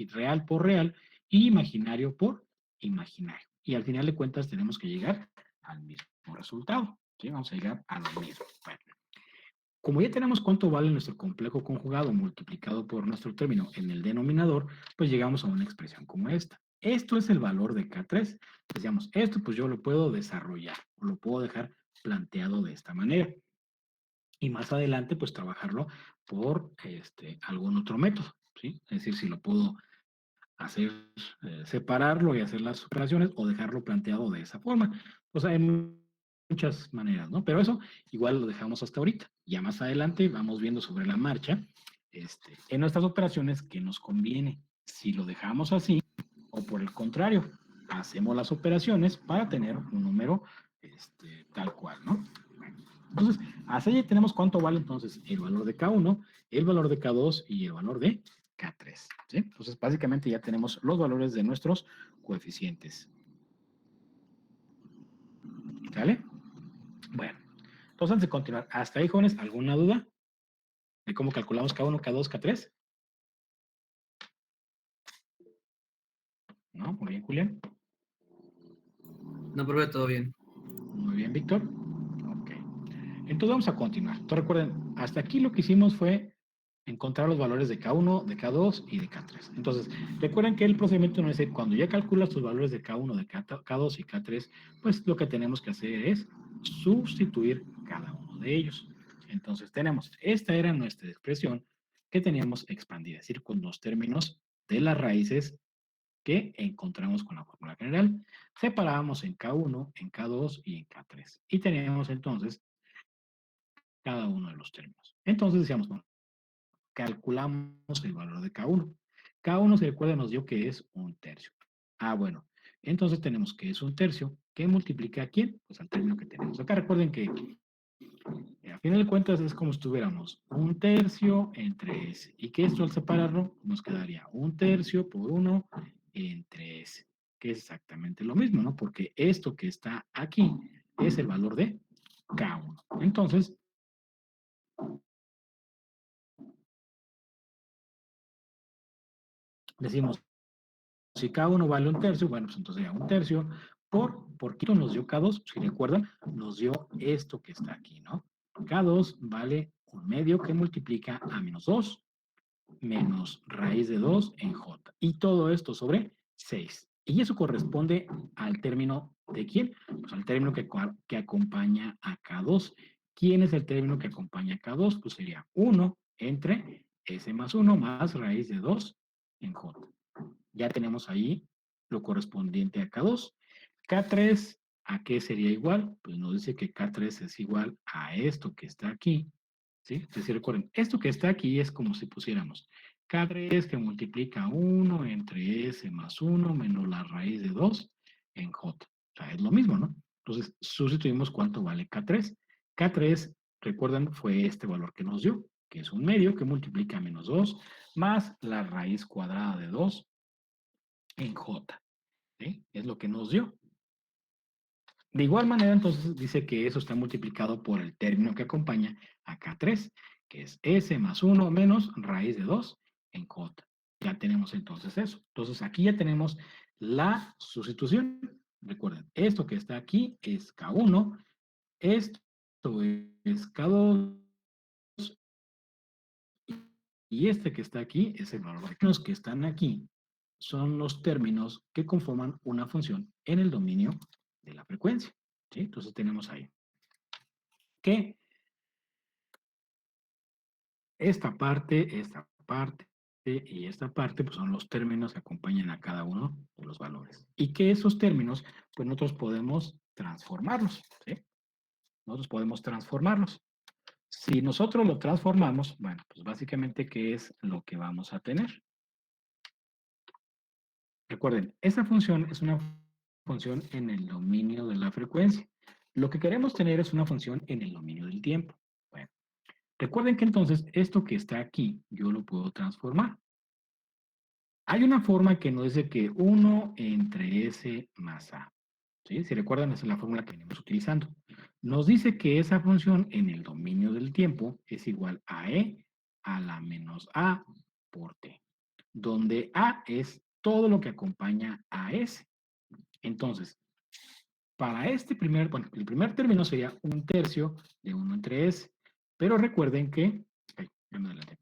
real por real y imaginario por imaginario. Y al final de cuentas tenemos que llegar al mismo resultado. ¿Sí? Vamos a llegar a lo mismo. Bueno. Como ya tenemos cuánto vale nuestro complejo conjugado multiplicado por nuestro término en el denominador, pues llegamos a una expresión como esta. Esto es el valor de K3. Decíamos, esto pues yo lo puedo desarrollar, o lo puedo dejar planteado de esta manera. Y más adelante, pues trabajarlo por algún otro método, ¿sí? Es decir, si lo puedo hacer, separarlo y hacer las operaciones o dejarlo planteado de esa forma. O sea, hay muchas maneras, ¿no? Pero eso igual lo dejamos hasta ahorita. Ya más adelante vamos viendo sobre la marcha, en nuestras operaciones, qué nos conviene. Si lo dejamos así o por el contrario, hacemos las operaciones para tener un número tal cual, ¿no? Bueno, entonces, así ya tenemos cuánto vale entonces el valor de K1, el valor de K2 y el valor de K3. ¿Sí? Entonces, básicamente ya tenemos los valores de nuestros coeficientes. ¿Sale? Bueno, entonces antes de continuar, hasta ahí, jóvenes, ¿alguna duda de cómo calculamos K1, K2, K3? ¿No? Muy bien, Julián. No, profe, todo bien. Muy bien, Víctor. Ok. Entonces vamos a continuar. Entonces recuerden, hasta aquí lo que hicimos fue encontrar los valores de K1, de K2 y de K3. Entonces, recuerden que el procedimiento no es cuando ya calculas tus valores de K1, de K2 y K3, pues lo que tenemos que hacer es sustituir cada uno de ellos. Entonces tenemos, esta era nuestra expresión que teníamos expandida, es decir, con los términos de las raíces que encontramos con la fórmula general. Separábamos en K1, en K2 y en K3. Y teníamos entonces cada uno de los términos. Entonces decíamos, bueno, calculamos el valor de K1. K1 se recuerda, nos dio que es un tercio. Ah, bueno, entonces tenemos que es un tercio. ¿Qué multiplica a quién? Pues al término que tenemos acá. Recuerden que a final de cuentas es como si tuviéramos un tercio entre S. Y que esto al separarlo nos quedaría un tercio por 1 entre S. Que es exactamente lo mismo, ¿no? Porque esto que está aquí es el valor de K1. Entonces, decimos, si K1 vale un tercio, bueno, pues entonces ya un tercio por qué nos dio K2, si recuerdan, nos dio esto que está aquí, ¿no? K2 vale un medio que multiplica a menos 2 menos raíz de 2 en J. Y todo esto sobre 6. Y eso corresponde al término de quién? Pues al término que acompaña a K2. ¿Quién es el término que acompaña a K2? Pues sería 1 entre S más 1 más raíz de 2 en J. Ya tenemos ahí lo correspondiente a K2. K3, ¿a qué sería igual? Pues nos dice que K3 es igual a esto que está aquí, ¿sí? Es decir, recuerden, esto que está aquí es como si pusiéramos K3 que multiplica 1 entre S más 1 menos la raíz de 2 en J. O sea, es lo mismo, ¿no? Entonces, sustituimos cuánto vale K3. K3, recuerden, fue este valor que nos dio, que es un medio que multiplica menos 2 más la raíz cuadrada de 2 en J. ¿Sí? Es lo que nos dio. De igual manera, entonces, dice que eso está multiplicado por el término que acompaña a K3, que es S más 1 menos raíz de 2 en J. Ya tenemos entonces eso. Entonces, aquí ya tenemos la sustitución. Recuerden, esto que está aquí es K1, esto es K2, y este que está aquí es el valor de los que están aquí. Son los términos que conforman una función en el dominio de la frecuencia. ¿Sí? Entonces tenemos ahí que esta parte y esta parte pues son los términos que acompañan a cada uno de los valores. Y que esos términos, pues nosotros podemos transformarlos. ¿Sí? Nosotros podemos transformarlos. Si nosotros lo transformamos, bueno, pues básicamente, ¿qué es lo que vamos a tener? Recuerden, esa función es una función en el dominio de la frecuencia. Lo que queremos tener es una función en el dominio del tiempo. Bueno, recuerden que entonces esto que está aquí, yo lo puedo transformar. Hay una forma que nos dice que 1 entre S más A. ¿Sí? Si recuerdan, esa es la fórmula que venimos utilizando. Nos dice que esa función en el dominio del tiempo es igual a E a la menos A por T, donde A es todo lo que acompaña a S. Entonces, para este bueno, el primer término sería 1/3 de 1 entre S, pero recuerden que, ay, ya me adelanté,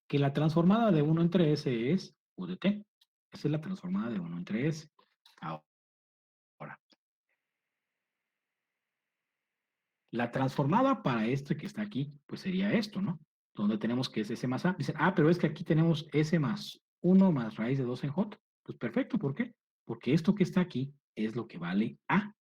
que la transformada de 1 entre S es U de T. Esa es la transformada de 1 entre S. Ahora, la transformada para este que está aquí, pues sería esto, ¿no? Donde tenemos que es S más A. Dicen, pero es que aquí tenemos S más 1 más raíz de 2 en J. Pues perfecto, ¿por qué? Porque esto que está aquí es lo que vale A.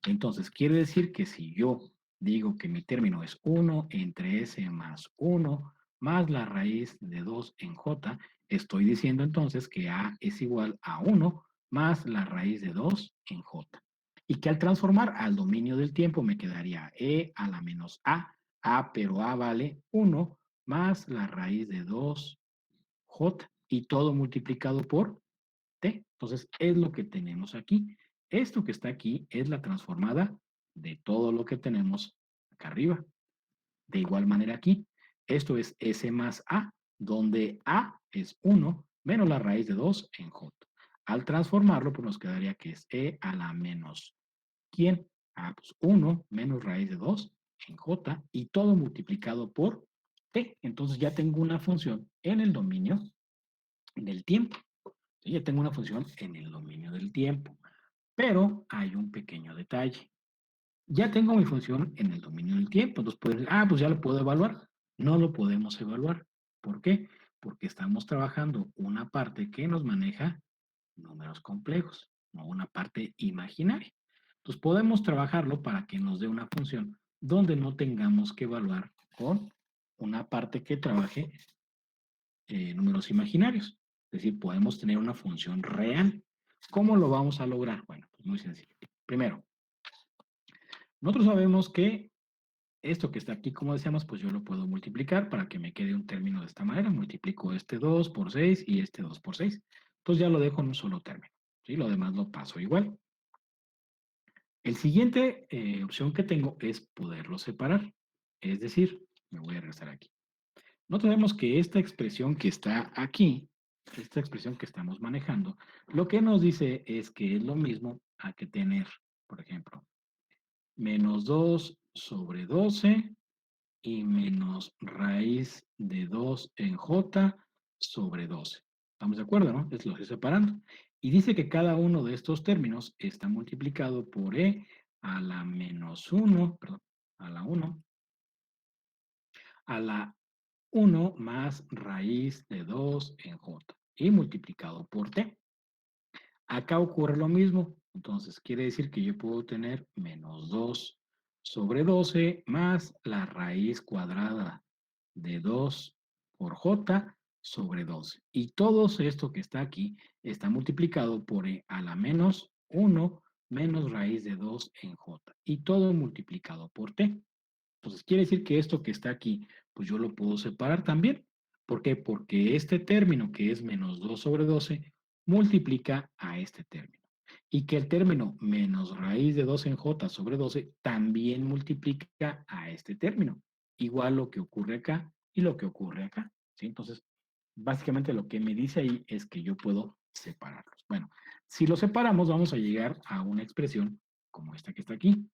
Entonces, quiere decir que si yo digo que mi término es 1 entre S más 1 más la raíz de 2 en J, estoy diciendo entonces que A es igual a 1 más la raíz de 2 en J. Y que al transformar al dominio del tiempo me quedaría E a la menos A, pero A vale 1 más la raíz de 2 J y todo multiplicado por T. Entonces, es lo que tenemos aquí. Esto que está aquí es la transformada de todo lo que tenemos acá arriba. De igual manera aquí, esto es S más A, donde A es 1 menos la raíz de 2 en J. Al transformarlo, pues nos quedaría que es E a la menos, ¿quién? Pues 1 menos raíz de 2 en J y todo multiplicado por T. Entonces ya tengo una función en el dominio del tiempo. ¿Sí? Ya tengo una función en el dominio del tiempo. Pero hay un pequeño detalle. Ya tengo mi función en el dominio del tiempo. Entonces puedes decir, pues ya lo puedo evaluar. No lo podemos evaluar. ¿Por qué? Porque estamos trabajando una parte que nos maneja números complejos, no una parte imaginaria. Entonces podemos trabajarlo para que nos dé una función donde no tengamos que evaluar con una parte que trabaje números imaginarios. Es decir, podemos tener una función real. ¿Cómo lo vamos a lograr? Bueno, pues muy sencillo. Primero, nosotros sabemos que esto que está aquí, como decíamos, pues yo lo puedo multiplicar para que me quede un término de esta manera. Multiplico este 2 por 6 y este 2 por 6. Entonces ya lo dejo en un solo término. ¿Sí? Lo demás lo paso igual. El siguiente opción que tengo es poderlo separar. Es decir, me voy a regresar aquí. Nosotros vemos que esta expresión que está aquí, esta expresión que estamos manejando, lo que nos dice es que es lo mismo a que tener, por ejemplo, menos 2 sobre 12 y menos raíz de 2 en j sobre 12. ¿Estamos de acuerdo, no? Es lo que estoy separando. Y dice que cada uno de estos términos está multiplicado por e a la menos 1, perdón, a la 1, a la 1 más raíz de 2 en j y multiplicado por t. Acá ocurre lo mismo. Entonces, quiere decir que yo puedo tener menos 2 sobre 12 más la raíz cuadrada de 2 por j sobre 12. Y todo esto que está aquí está multiplicado por e a la menos 1 menos raíz de 2 en j. Y todo multiplicado por t. Entonces, quiere decir que esto que está aquí, pues yo lo puedo separar también. ¿Por qué? Porque este término, que es menos 2 sobre 12, multiplica a este término. Y que el término menos raíz de 2 en j sobre 12 también multiplica a este término. Igual lo que ocurre acá y lo que ocurre acá. ¿Sí? Entonces, básicamente lo que me dice ahí es que yo puedo separarlos. Bueno, si los separamos, vamos a llegar a una expresión como esta que está aquí.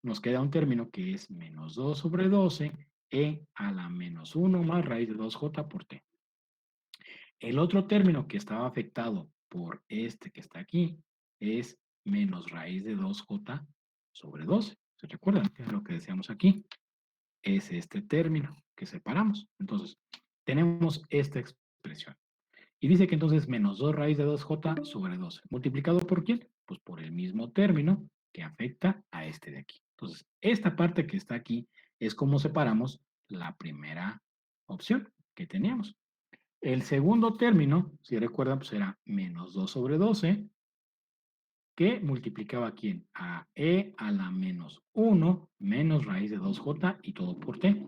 Nos queda un término que es menos 2 sobre 12 e a la menos 1 más raíz de 2j por t. El otro término que estaba afectado por este que está aquí es menos raíz de 2j sobre 12. ¿Se recuerdan? Que es lo que decíamos aquí. Es este término que separamos. Entonces, tenemos esta expresión. Y dice que entonces menos 2 raíz de 2j sobre 12. ¿Multiplicado por quién? Pues por el mismo término que afecta a este de aquí. Entonces, esta parte que está aquí es como separamos la primera opción que teníamos. El segundo término, si recuerdan, pues era menos 2 sobre 12, que multiplicaba a quién? A e a la menos 1 menos raíz de 2j y todo por t.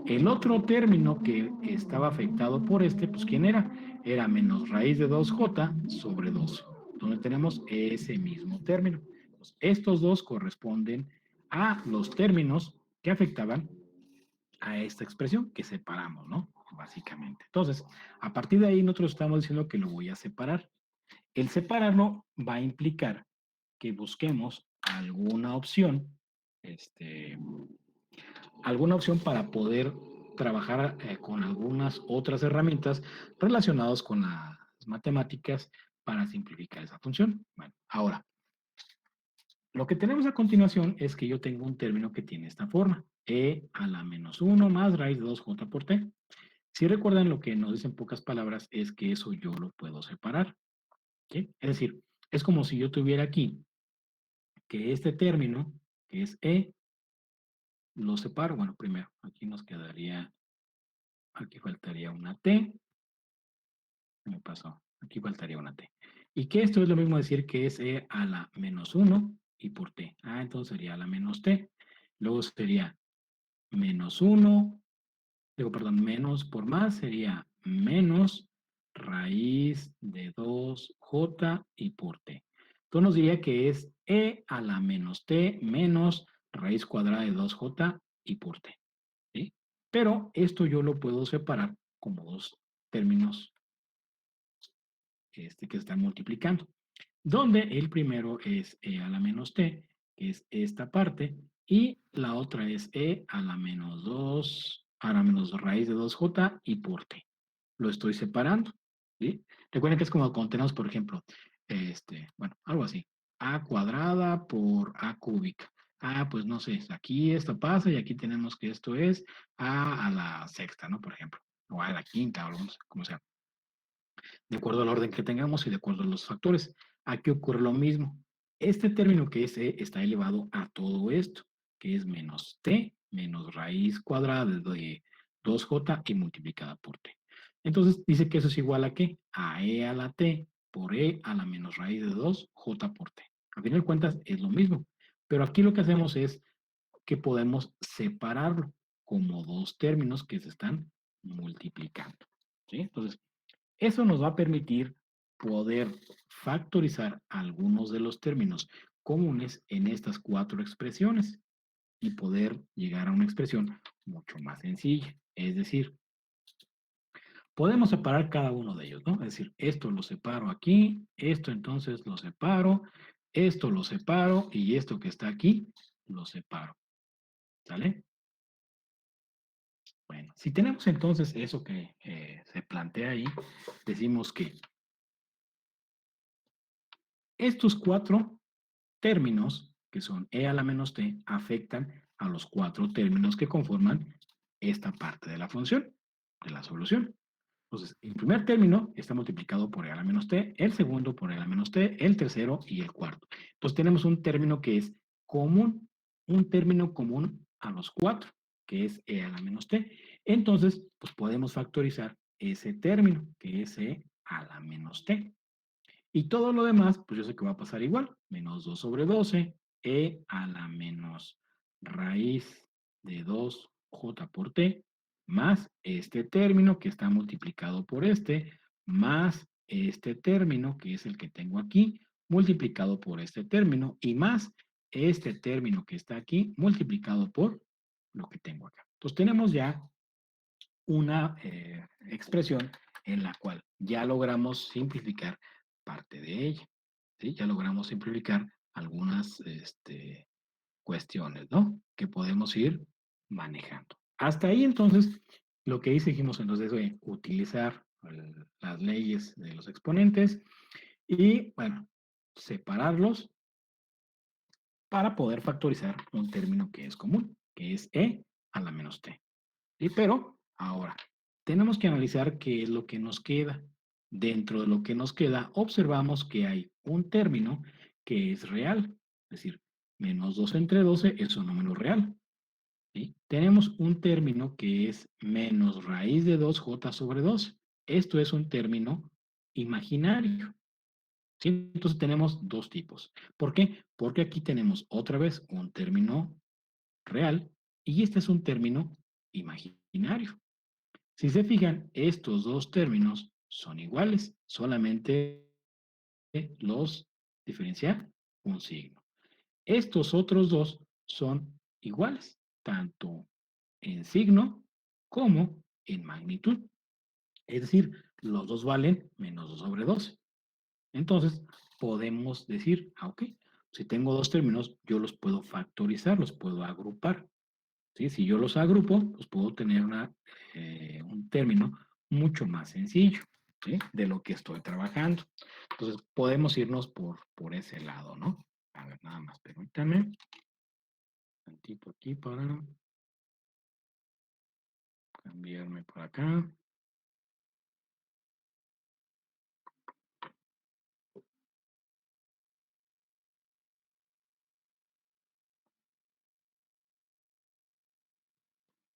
El otro término que estaba afectado por este, pues ¿quién era? Era menos raíz de 2j sobre 12, donde tenemos ese mismo término. Pues estos dos corresponden a los términos que afectaban a esta expresión que separamos, ¿no? Básicamente. Entonces, a partir de ahí nosotros estamos diciendo que lo voy a separar. El separarlo va a implicar que busquemos alguna opción para poder trabajar con algunas otras herramientas relacionadas con las matemáticas para simplificar esa función. Bueno, ahora, lo que tenemos a continuación es que yo tengo un término que tiene esta forma, e a la menos 1 más raíz de 2j por t. Si recuerdan, lo que nos dicen pocas palabras es que eso yo lo puedo separar. ¿Sí? Es decir, es como si yo tuviera aquí que este término, que es e, lo separo. Bueno, primero, aquí nos quedaría, aquí faltaría una t. Me pasó, aquí faltaría una t. Y que esto es lo mismo decir que es e a la menos 1 y por t. Ah, entonces sería a la menos t. Luego sería menos 1, digo, perdón, menos por más sería menos raíz de 2j y por t. Entonces nos diría que es e a la menos t menos raíz cuadrada de 2j y por t. ¿Sí? Pero esto yo lo puedo separar como dos términos que están multiplicando. Donde el primero es e a la menos t, que es esta parte, y la otra es e a la menos 2, a la menos raíz de 2j y por t. Lo estoy separando, ¿sí? Recuerden que es como cuando tenemos, por ejemplo, bueno, algo así, a cuadrada por a cúbica. Ah, pues no sé, aquí esto pasa y aquí tenemos que esto es a la sexta, ¿no? Por ejemplo, o a la quinta, o algo, como sea, de acuerdo al orden que tengamos y de acuerdo a los factores. Aquí ocurre lo mismo. Este término que es e está elevado a todo esto, que es menos t, menos raíz cuadrada de 2j y multiplicada por t. Entonces dice que eso es igual a ¿qué? A e a la t por e a la menos raíz de 2j por t. A fin de cuentas es lo mismo. Pero aquí lo que hacemos es que podemos separarlo como dos términos que se están multiplicando. ¿Sí? Entonces, eso nos va a permitir poder factorizar algunos de los términos comunes en estas cuatro expresiones y poder llegar a una expresión mucho más sencilla. Es decir, podemos separar cada uno de ellos, ¿no? Es decir, esto lo separo aquí, esto entonces lo separo, esto lo separo y esto que está aquí lo separo. ¿Sale? Bueno, si tenemos entonces eso que se plantea ahí, decimos que estos cuatro términos, que son e a la menos t, afectan a los cuatro términos que conforman esta parte de la función, de la solución. Entonces, el primer término está multiplicado por e a la menos t, el segundo por e a la menos t, el tercero y el cuarto. Entonces tenemos un término que es común, un término común a los 4, que es e a la menos t. Entonces, pues podemos factorizar ese término, que es e a la menos t. Y todo lo demás, pues yo sé que va a pasar igual. Menos 2 sobre 12, e a la menos raíz de 2j por t, más este término que está multiplicado por este, más este término que es el que tengo aquí, multiplicado por este término, y más este término que está aquí, multiplicado por lo que tengo acá. Entonces tenemos ya una expresión en la cual ya logramos simplificar parte de ella. ¿Sí? Ya logramos simplificar algunas cuestiones, ¿no? Que podemos ir manejando. Hasta ahí, entonces, lo que dijimos entonces es utilizar las leyes de los exponentes y, bueno, separarlos para poder factorizar un término que es común, que es e a la menos t. ¿Sí? Pero, ahora, tenemos que analizar qué es lo que nos queda. Dentro de lo que nos queda, observamos que hay un término que es real, es decir, menos 2 entre 12 es un número real. ¿Sí? Tenemos un término que es menos raíz de 2j sobre 2. Esto es un término imaginario. ¿Sí? Entonces tenemos dos tipos. ¿Por qué? Porque aquí tenemos otra vez un término real y este es un término imaginario. Si se fijan, estos dos términos son iguales, solamente los diferencia un signo. Estos otros dos son iguales, tanto en signo como en magnitud. Es decir, los dos valen menos 2 sobre 12. Entonces, podemos decir, ok, si tengo dos términos, yo los puedo factorizar, los puedo agrupar. ¿Sí? Si yo los agrupo, pues puedo tener un término mucho más sencillo, ¿sí? De lo que estoy trabajando. Entonces, podemos irnos por ese lado, ¿no? A ver, nada más, permítanme. Un tantito aquí para cambiarme por acá.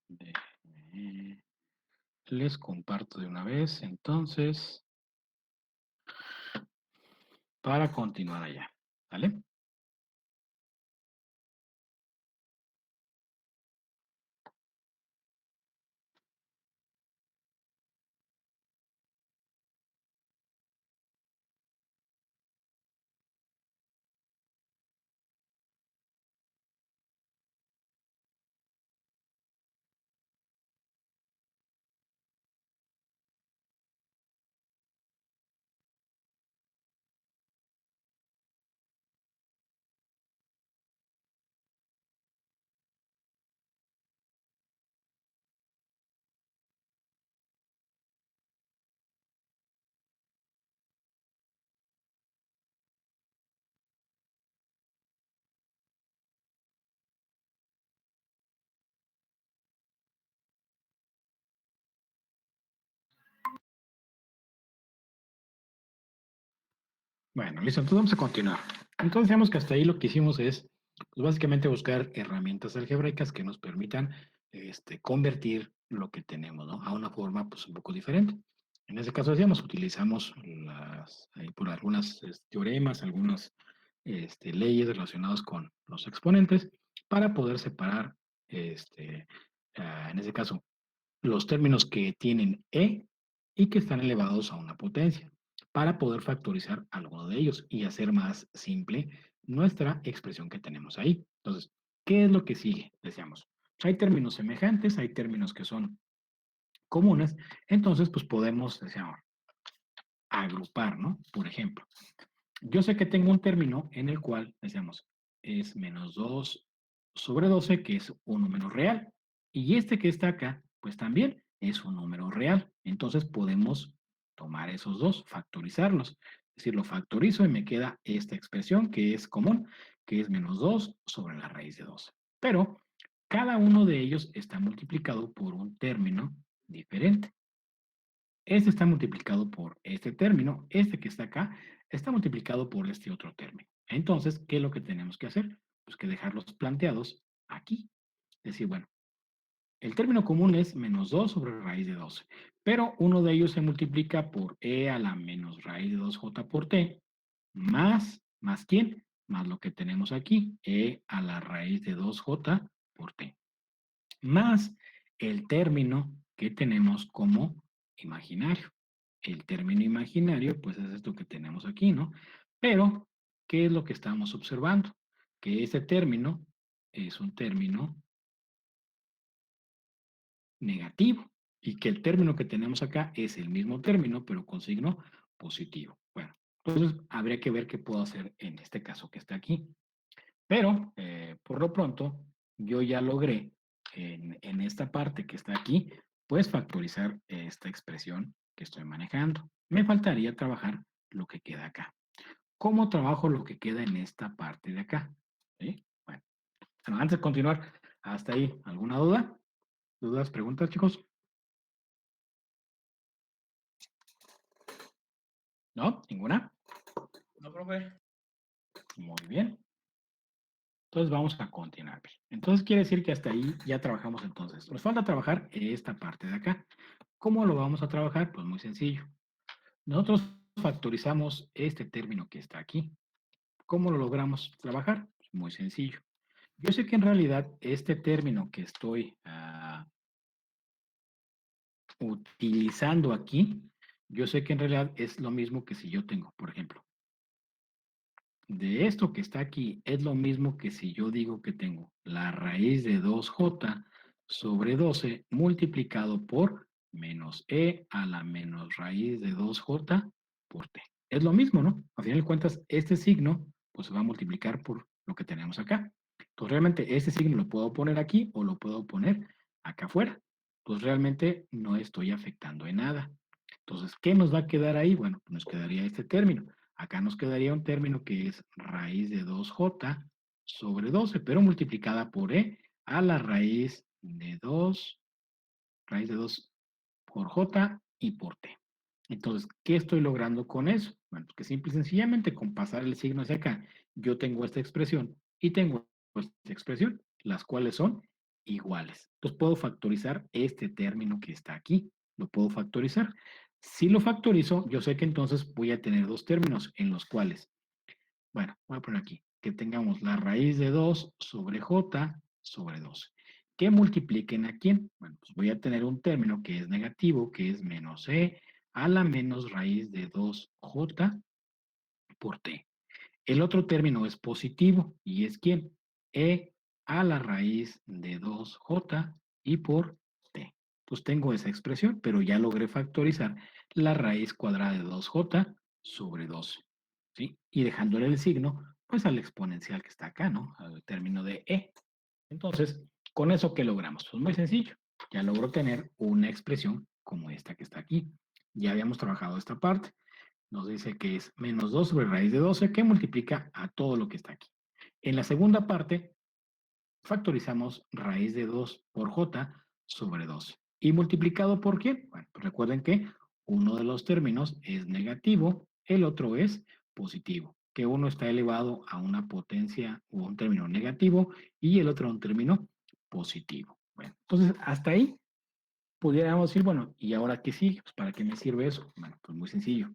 Déjenme- Les comparto de una vez, entonces, para continuar allá, ¿vale? Bueno, listo, entonces vamos a continuar. Entonces, digamos que hasta ahí lo que hicimos es, pues, básicamente buscar herramientas algebraicas que nos permitan convertir lo que tenemos, ¿no? A una forma, pues, un poco diferente. En ese caso, decíamos, utilizamos por algunas teoremas, algunas leyes relacionadas con los exponentes para poder separar, en ese caso, los términos que tienen e y que están elevados a una potencia, para poder factorizar alguno de ellos y hacer más simple nuestra expresión que tenemos ahí. Entonces, ¿qué es lo que sigue? Decíamos, hay términos semejantes, hay términos que son comunes, entonces pues podemos, decíamos, agrupar, ¿no? Por ejemplo, yo sé que tengo un término en el cual, decíamos, es menos 2 sobre 12, que es un número real. Y este que está acá, pues también es un número real. Entonces podemos tomar esos dos, factorizarlos. Es decir, lo factorizo y me queda esta expresión que es común, que es menos 2 sobre la raíz de 12. Pero cada uno de ellos está multiplicado por un término diferente. Este está multiplicado por este término, este que está acá está multiplicado por este otro término. Entonces, ¿qué es lo que tenemos que hacer? Pues que dejarlos planteados aquí. Es decir, bueno, el término común es menos 2 sobre raíz de 12, pero uno de ellos se multiplica por e a la menos raíz de 2j por t, ¿más quién? Más lo que tenemos aquí, e a la raíz de 2j por t, más el término que tenemos como imaginario. El término imaginario, pues es esto que tenemos aquí, ¿no? Pero, ¿qué es lo que estamos observando? Que ese término es un término negativo y que el término que tenemos acá es el mismo término, pero con signo positivo. Bueno, entonces habría que ver qué puedo hacer en este caso que está aquí. Pero, por lo pronto, yo ya logré en esta parte que está aquí, pues factorizar esta expresión que estoy manejando. Me faltaría trabajar lo que queda acá. ¿Cómo trabajo lo que queda en esta parte de acá? ¿Sí? Bueno, antes de continuar, hasta ahí, ¿alguna duda? ¿Dudas, preguntas, chicos? ¿No? ¿Ninguna? No, profe. Muy bien. Entonces vamos a continuar. Entonces quiere decir que hasta ahí ya trabajamos entonces. Nos falta trabajar esta parte de acá. ¿Cómo lo vamos a trabajar? Pues muy sencillo. Nosotros factorizamos este término que está aquí. ¿Cómo lo logramos trabajar? Pues muy sencillo. Yo sé que en realidad este término que estoy utilizando aquí, yo sé que en realidad es lo mismo que si yo tengo, por ejemplo, de esto que está aquí es lo mismo que si yo digo que tengo la raíz de 2j sobre 12 multiplicado por menos e a la menos raíz de 2j por t. Es lo mismo, ¿no? A final de cuentas, este signo pues se va a multiplicar por lo que tenemos acá. Entonces, realmente este signo lo puedo poner aquí o lo puedo poner acá afuera. Pues realmente no estoy afectando en nada. Entonces, ¿qué nos va a quedar ahí? Bueno, pues nos quedaría este término. Acá nos quedaría un término que es raíz de 2j sobre 12, pero multiplicada por e a la raíz de 2 por j y por t. Entonces, ¿qué estoy logrando con eso? Bueno, pues que simple y sencillamente con pasar el signo hacia acá, yo tengo esta expresión y tengo esta expresión, las cuales son iguales. Entonces, puedo factorizar este término que está aquí. Lo puedo factorizar. Si lo factorizo, yo sé que entonces voy a tener dos términos en los cuales, bueno, voy a poner aquí, que tengamos la raíz de 2 sobre j sobre 12. ¿Qué multipliquen a quién? Bueno, pues voy a tener un término que es negativo, que es menos e a la menos raíz de 2j por t. El otro término es positivo, y es ¿quién? E a la raíz de 2j y por t. Pues tengo esa expresión, pero ya logré factorizar la raíz cuadrada de 2j sobre 12. ¿Sí? Y dejándole el signo, pues al exponencial que está acá, ¿no? Al término de e. Entonces, ¿con eso qué logramos? Pues muy sencillo. Ya logro tener una expresión como esta que está aquí. Ya habíamos trabajado esta parte. Nos dice que es menos 2 sobre raíz de 12 que multiplica a todo lo que está aquí. En la segunda parte, factorizamos raíz de 2 por j sobre 12. ¿Y multiplicado por qué? Bueno, pues recuerden que uno de los términos es negativo, el otro es positivo. Que uno está elevado a una potencia o un término negativo y el otro a un término positivo. Bueno, entonces hasta ahí pudiéramos decir, bueno, ¿y ahora qué sigue? Pues ¿para qué me sirve eso? Bueno, pues muy sencillo.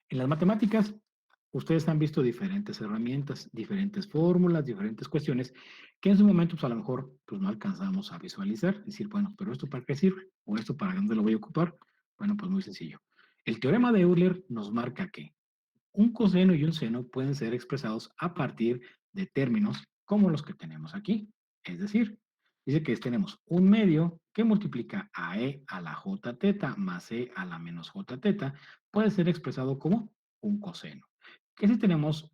En las matemáticas, ustedes han visto diferentes herramientas, diferentes fórmulas, diferentes cuestiones que en su momento, pues a lo mejor, pues no alcanzamos a visualizar. Decir, bueno, pero ¿esto para qué sirve? ¿O esto para dónde lo voy a ocupar? Bueno, pues muy sencillo. El teorema de Euler nos marca que un coseno y un seno pueden ser expresados a partir de términos como los que tenemos aquí. Es decir, dice que tenemos un medio que multiplica a e a la j teta más e a la menos j teta, puede ser expresado como un coseno. Que si tenemos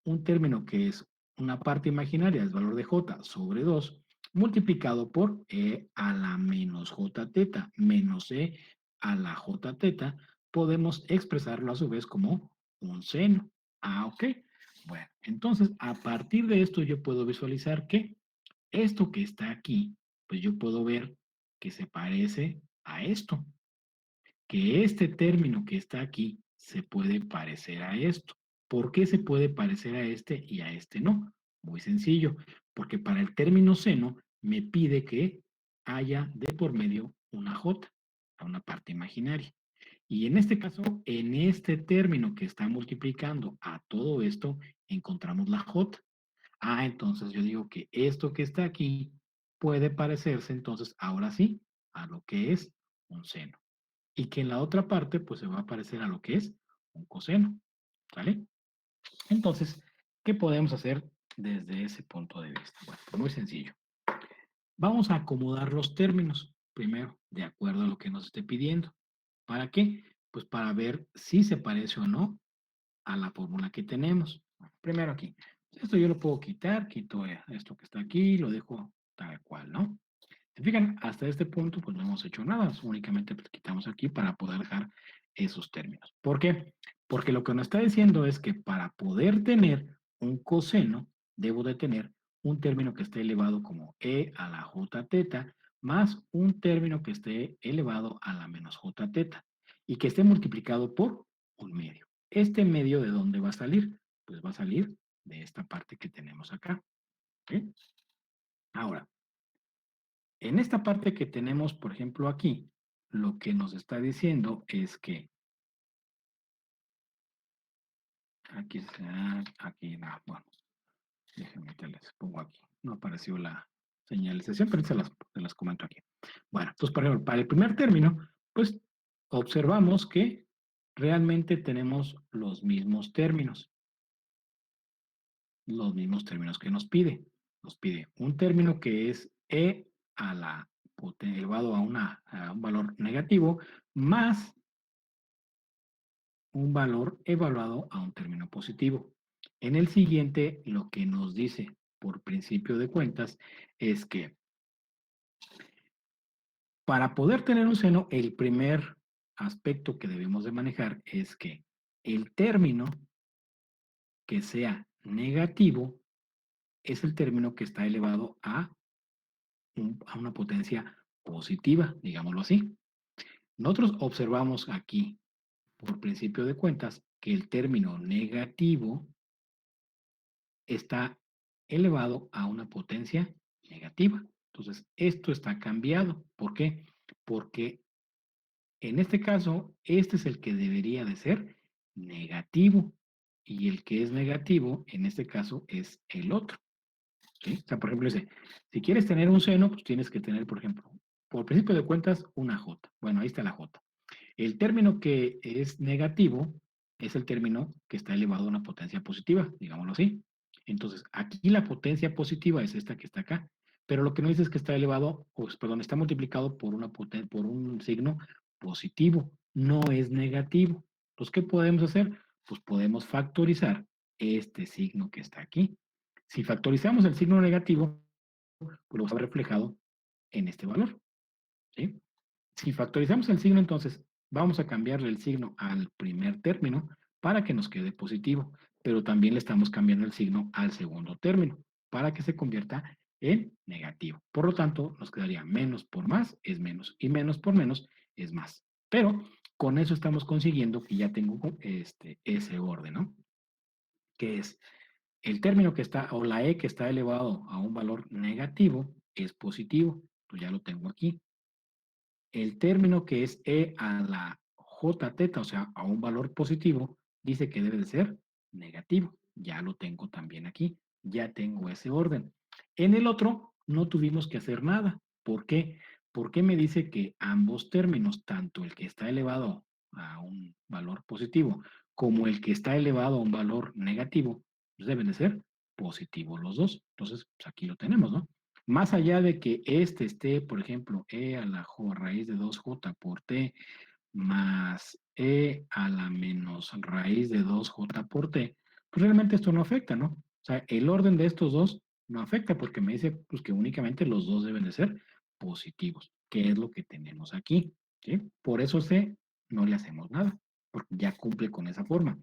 un término que es una parte imaginaria, es valor de j sobre 2, multiplicado por e a la menos j teta menos e a la j teta, podemos expresarlo a su vez como un seno. Ah, ok. Bueno, entonces a partir de esto yo puedo visualizar que esto que está aquí, pues yo puedo ver que se parece a esto, que este término que está aquí se puede parecer a esto. ¿Por qué se puede parecer a este y a este no? Muy sencillo, porque para el término seno me pide que haya de por medio una j, a una parte imaginaria. Y en este caso, en este término que está multiplicando a todo esto, encontramos la j. Ah, entonces yo digo que esto que está aquí puede parecerse entonces ahora sí a lo que es un seno. Y que en la otra parte pues se va a parecer a lo que es un coseno. ¿Sale? Entonces, ¿qué podemos hacer desde ese punto de vista? Bueno, pues muy sencillo. Vamos a acomodar los términos primero, de acuerdo a lo que nos esté pidiendo. ¿Para qué? Pues para ver si se parece o no a la fórmula que tenemos. Bueno, primero aquí. Esto yo lo puedo quitar, quito esto que está aquí, lo dejo tal cual, ¿no? ¿Se fijan? Hasta este punto pues no hemos hecho nada, únicamente pues, quitamos aquí para poder dejar esos términos. ¿Por qué? Porque lo que nos está diciendo es que para poder tener un coseno, debo de tener un término que esté elevado como e a la j teta más un término que esté elevado a la menos j teta y que esté multiplicado por un medio. ¿Este medio de dónde va a salir? Pues va a salir de esta parte que tenemos acá. ¿Sí? Ahora, en esta parte que tenemos, por ejemplo, aquí, lo que nos está diciendo es que aquí está, aquí, no, bueno, déjenme te las pongo aquí. No apareció la señalización, pero se las comento aquí. Bueno, entonces, por ejemplo, para el primer término, pues observamos que realmente tenemos los mismos términos que nos pide. Nos pide un término que es e a la elevado a un valor negativo más un valor evaluado a un término positivo. En el siguiente, lo que nos dice por principio de cuentas es que para poder tener un seno, el primer aspecto que debemos de manejar es que el término que sea negativo es el término que está elevado a una potencia positiva, digámoslo así. Nosotros observamos aquí, por principio de cuentas, que el término negativo está elevado a una potencia negativa. Entonces, esto está cambiado. ¿Por qué? Porque en este caso, este es el que debería de ser negativo. Y el que es negativo, en este caso, es el otro. ¿Sí? O sea, por ejemplo, dice, si quieres tener un seno, pues tienes que tener, por ejemplo, por principio de cuentas, una J. Bueno, ahí está la J. El término que es negativo es el término que está elevado a una potencia positiva, digámoslo así. Entonces, aquí la potencia positiva es esta que está acá, pero lo que no dice es que está elevado, perdón, está multiplicado por por un signo positivo, no es negativo. Entonces, ¿qué podemos hacer? Pues podemos factorizar este signo que está aquí. Si factorizamos el signo negativo, pues lo vamos a ver reflejado en este valor, ¿sí? Si factorizamos el signo, entonces vamos a cambiarle el signo al primer término para que nos quede positivo, pero también le estamos cambiando el signo al segundo término para que se convierta en negativo. Por lo tanto, nos quedaría menos por más es menos y menos por menos es más. Pero con eso estamos consiguiendo que ya tengo ese orden, ¿no? Que es el término que está, o la e que está elevado a un valor negativo, es positivo. Pues ya lo tengo aquí. El término que es e a la j teta, o sea, a un valor positivo, dice que debe de ser negativo. Ya lo tengo también aquí. Ya tengo ese orden. En el otro no tuvimos que hacer nada. ¿Por qué? Porque me dice que ambos términos, tanto el que está elevado a un valor positivo como el que está elevado a un valor negativo, pues deben de ser positivos los dos. Entonces, pues aquí lo tenemos, ¿no? Más allá de que este esté, por ejemplo, e a la raíz de 2j por t más e a la menos raíz de 2j por t, pues realmente esto no afecta, ¿no? O sea, el orden de estos dos no afecta porque me dice pues, que únicamente los dos deben de ser positivos, que es lo que tenemos aquí, ¿sí? Por eso no le hacemos nada, porque ya cumple con esa forma,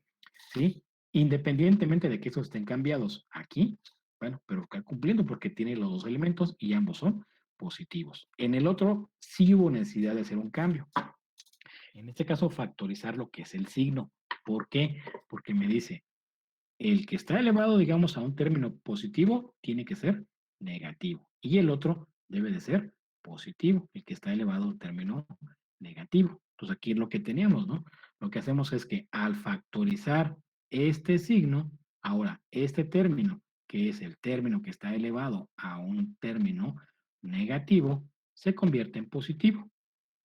¿sí? Independientemente de que esos estén cambiados aquí, bueno, pero está cumpliendo porque tiene los dos elementos y ambos son positivos. En el otro sí hubo necesidad de hacer un cambio. En este caso, factorizar lo que es el signo. ¿Por qué? Porque me dice, el que está elevado, digamos, a un término positivo, tiene que ser negativo. Y el otro debe de ser positivo, el que está elevado a un término negativo. Entonces aquí es lo que teníamos, ¿no? Lo que hacemos es que al factorizar este signo, ahora este término, que es el término que está elevado a un término negativo, se convierte en positivo.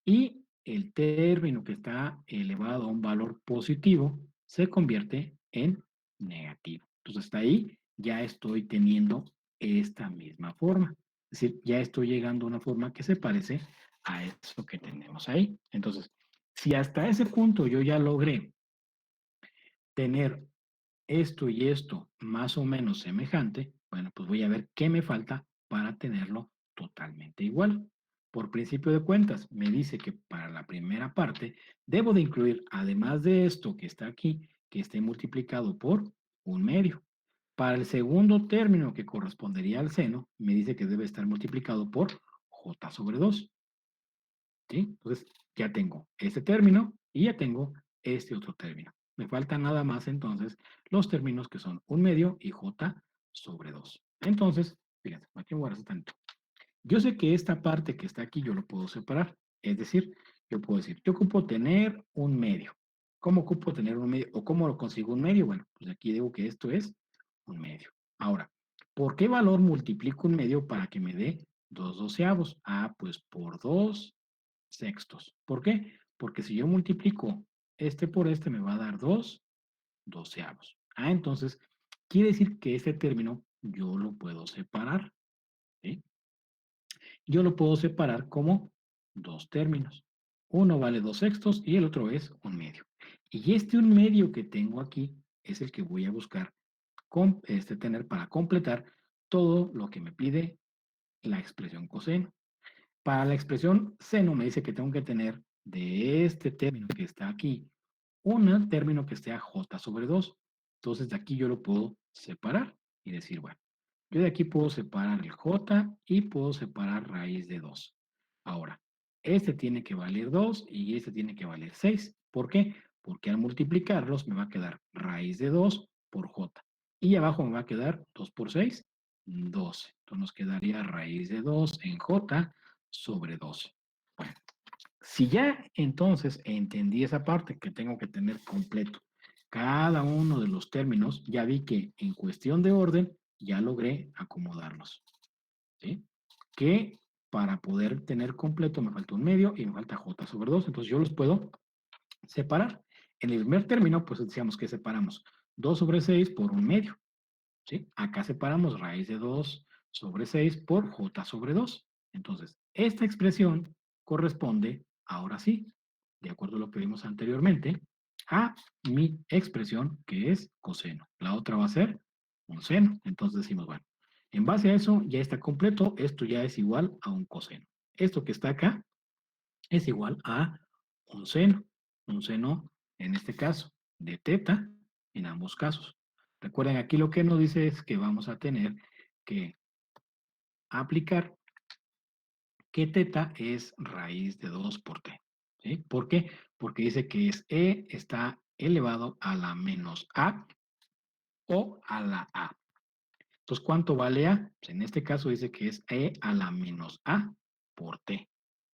Y el término que está elevado a un valor positivo se convierte en negativo. Entonces, hasta ahí ya estoy teniendo esta misma forma. Es decir, ya estoy llegando a una forma que se parece a eso que tenemos ahí. Entonces, si hasta ese punto yo ya logré tener esto y esto más o menos semejante, bueno, pues voy a ver qué me falta para tenerlo totalmente igual. Por principio de cuentas, me dice que para la primera parte debo de incluir, además de esto que está aquí, que esté multiplicado por un medio. Para el segundo término que correspondería al seno, me dice que debe estar multiplicado por j sobre 2. ¿Sí? Entonces, ya tengo este término y ya tengo este otro término. Me faltan nada más entonces los términos que son un medio y j sobre 2. Entonces, fíjense, aquí voy a hacer tanto. Yo sé que esta parte que está aquí yo lo puedo separar. Es decir, yo puedo decir, yo ocupo tener un medio. ¿Cómo ocupo tener un medio? ¿O cómo lo consigo un medio? Bueno, pues aquí digo que esto es un medio. Ahora, ¿por qué valor multiplico un medio para que me dé 2/12? Ah, pues por 2/6. ¿Por qué? Porque si yo multiplico este por este me va a dar 2/12. Ah, entonces quiere decir que este término yo lo puedo separar. ¿Sí? Yo lo puedo separar como dos términos. Uno vale 2/6 y el otro es un medio. Y este un medio que tengo aquí es el que voy a buscar tener para completar todo lo que me pide la expresión coseno. Para la expresión seno me dice que tengo que tener de este término que está aquí, un término que esté a j sobre 2. Entonces de aquí yo lo puedo separar y decir, bueno, yo de aquí puedo separar el j y puedo separar raíz de 2. Ahora, este tiene que valer 2 y este tiene que valer 6. ¿Por qué? Porque al multiplicarlos me va a quedar raíz de 2 por j. Y abajo me va a quedar 2 por 6, 12. Entonces nos quedaría raíz de 2 en j sobre 12. Bueno, si ya entonces entendí esa parte que tengo que tener completo, cada uno de los términos, ya vi que en cuestión de orden ya logré acomodarlos. ¿Sí? Que para poder tener completo me falta un medio y me falta j sobre 2, entonces yo los puedo separar. En el primer término, pues decíamos que separamos 2 sobre 6 por un medio. ¿Sí? Acá separamos raíz de 2 sobre 6 por j sobre 2. Entonces, esta expresión corresponde, ahora sí, de acuerdo a lo que vimos anteriormente, a mi expresión que es coseno. La otra va a ser un seno. Entonces decimos, bueno, en base a eso ya está completo, esto ya es igual a un coseno. Esto que está acá es igual a un seno. Un seno, en este caso, de teta, en ambos casos. Recuerden, aquí lo que nos dice es que vamos a tener que aplicar que teta es raíz de 2 por t. ¿Sí? ¿Por qué? Porque dice que es e está elevado a la menos a o a la a. Entonces, ¿cuánto vale a? Pues en este caso dice que es e a la menos a por t.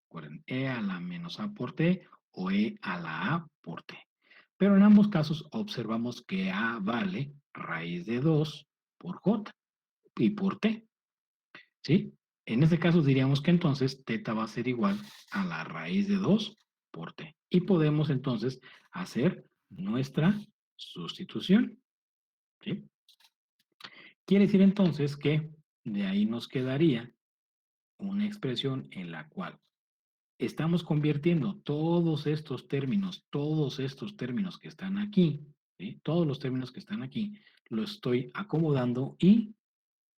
Recuerden, e a la menos a por t o e a la a por t. Pero en ambos casos observamos que a vale raíz de 2 por j y por t. ¿Sí? En este caso diríamos que entonces teta va a ser igual a la raíz de 2 por t. Y podemos entonces hacer nuestra sustitución. ¿Sí? Quiere decir entonces que de ahí nos quedaría una expresión en la cual estamos convirtiendo todos estos términos que están aquí, ¿sí? Todos los términos que están aquí, lo estoy acomodando y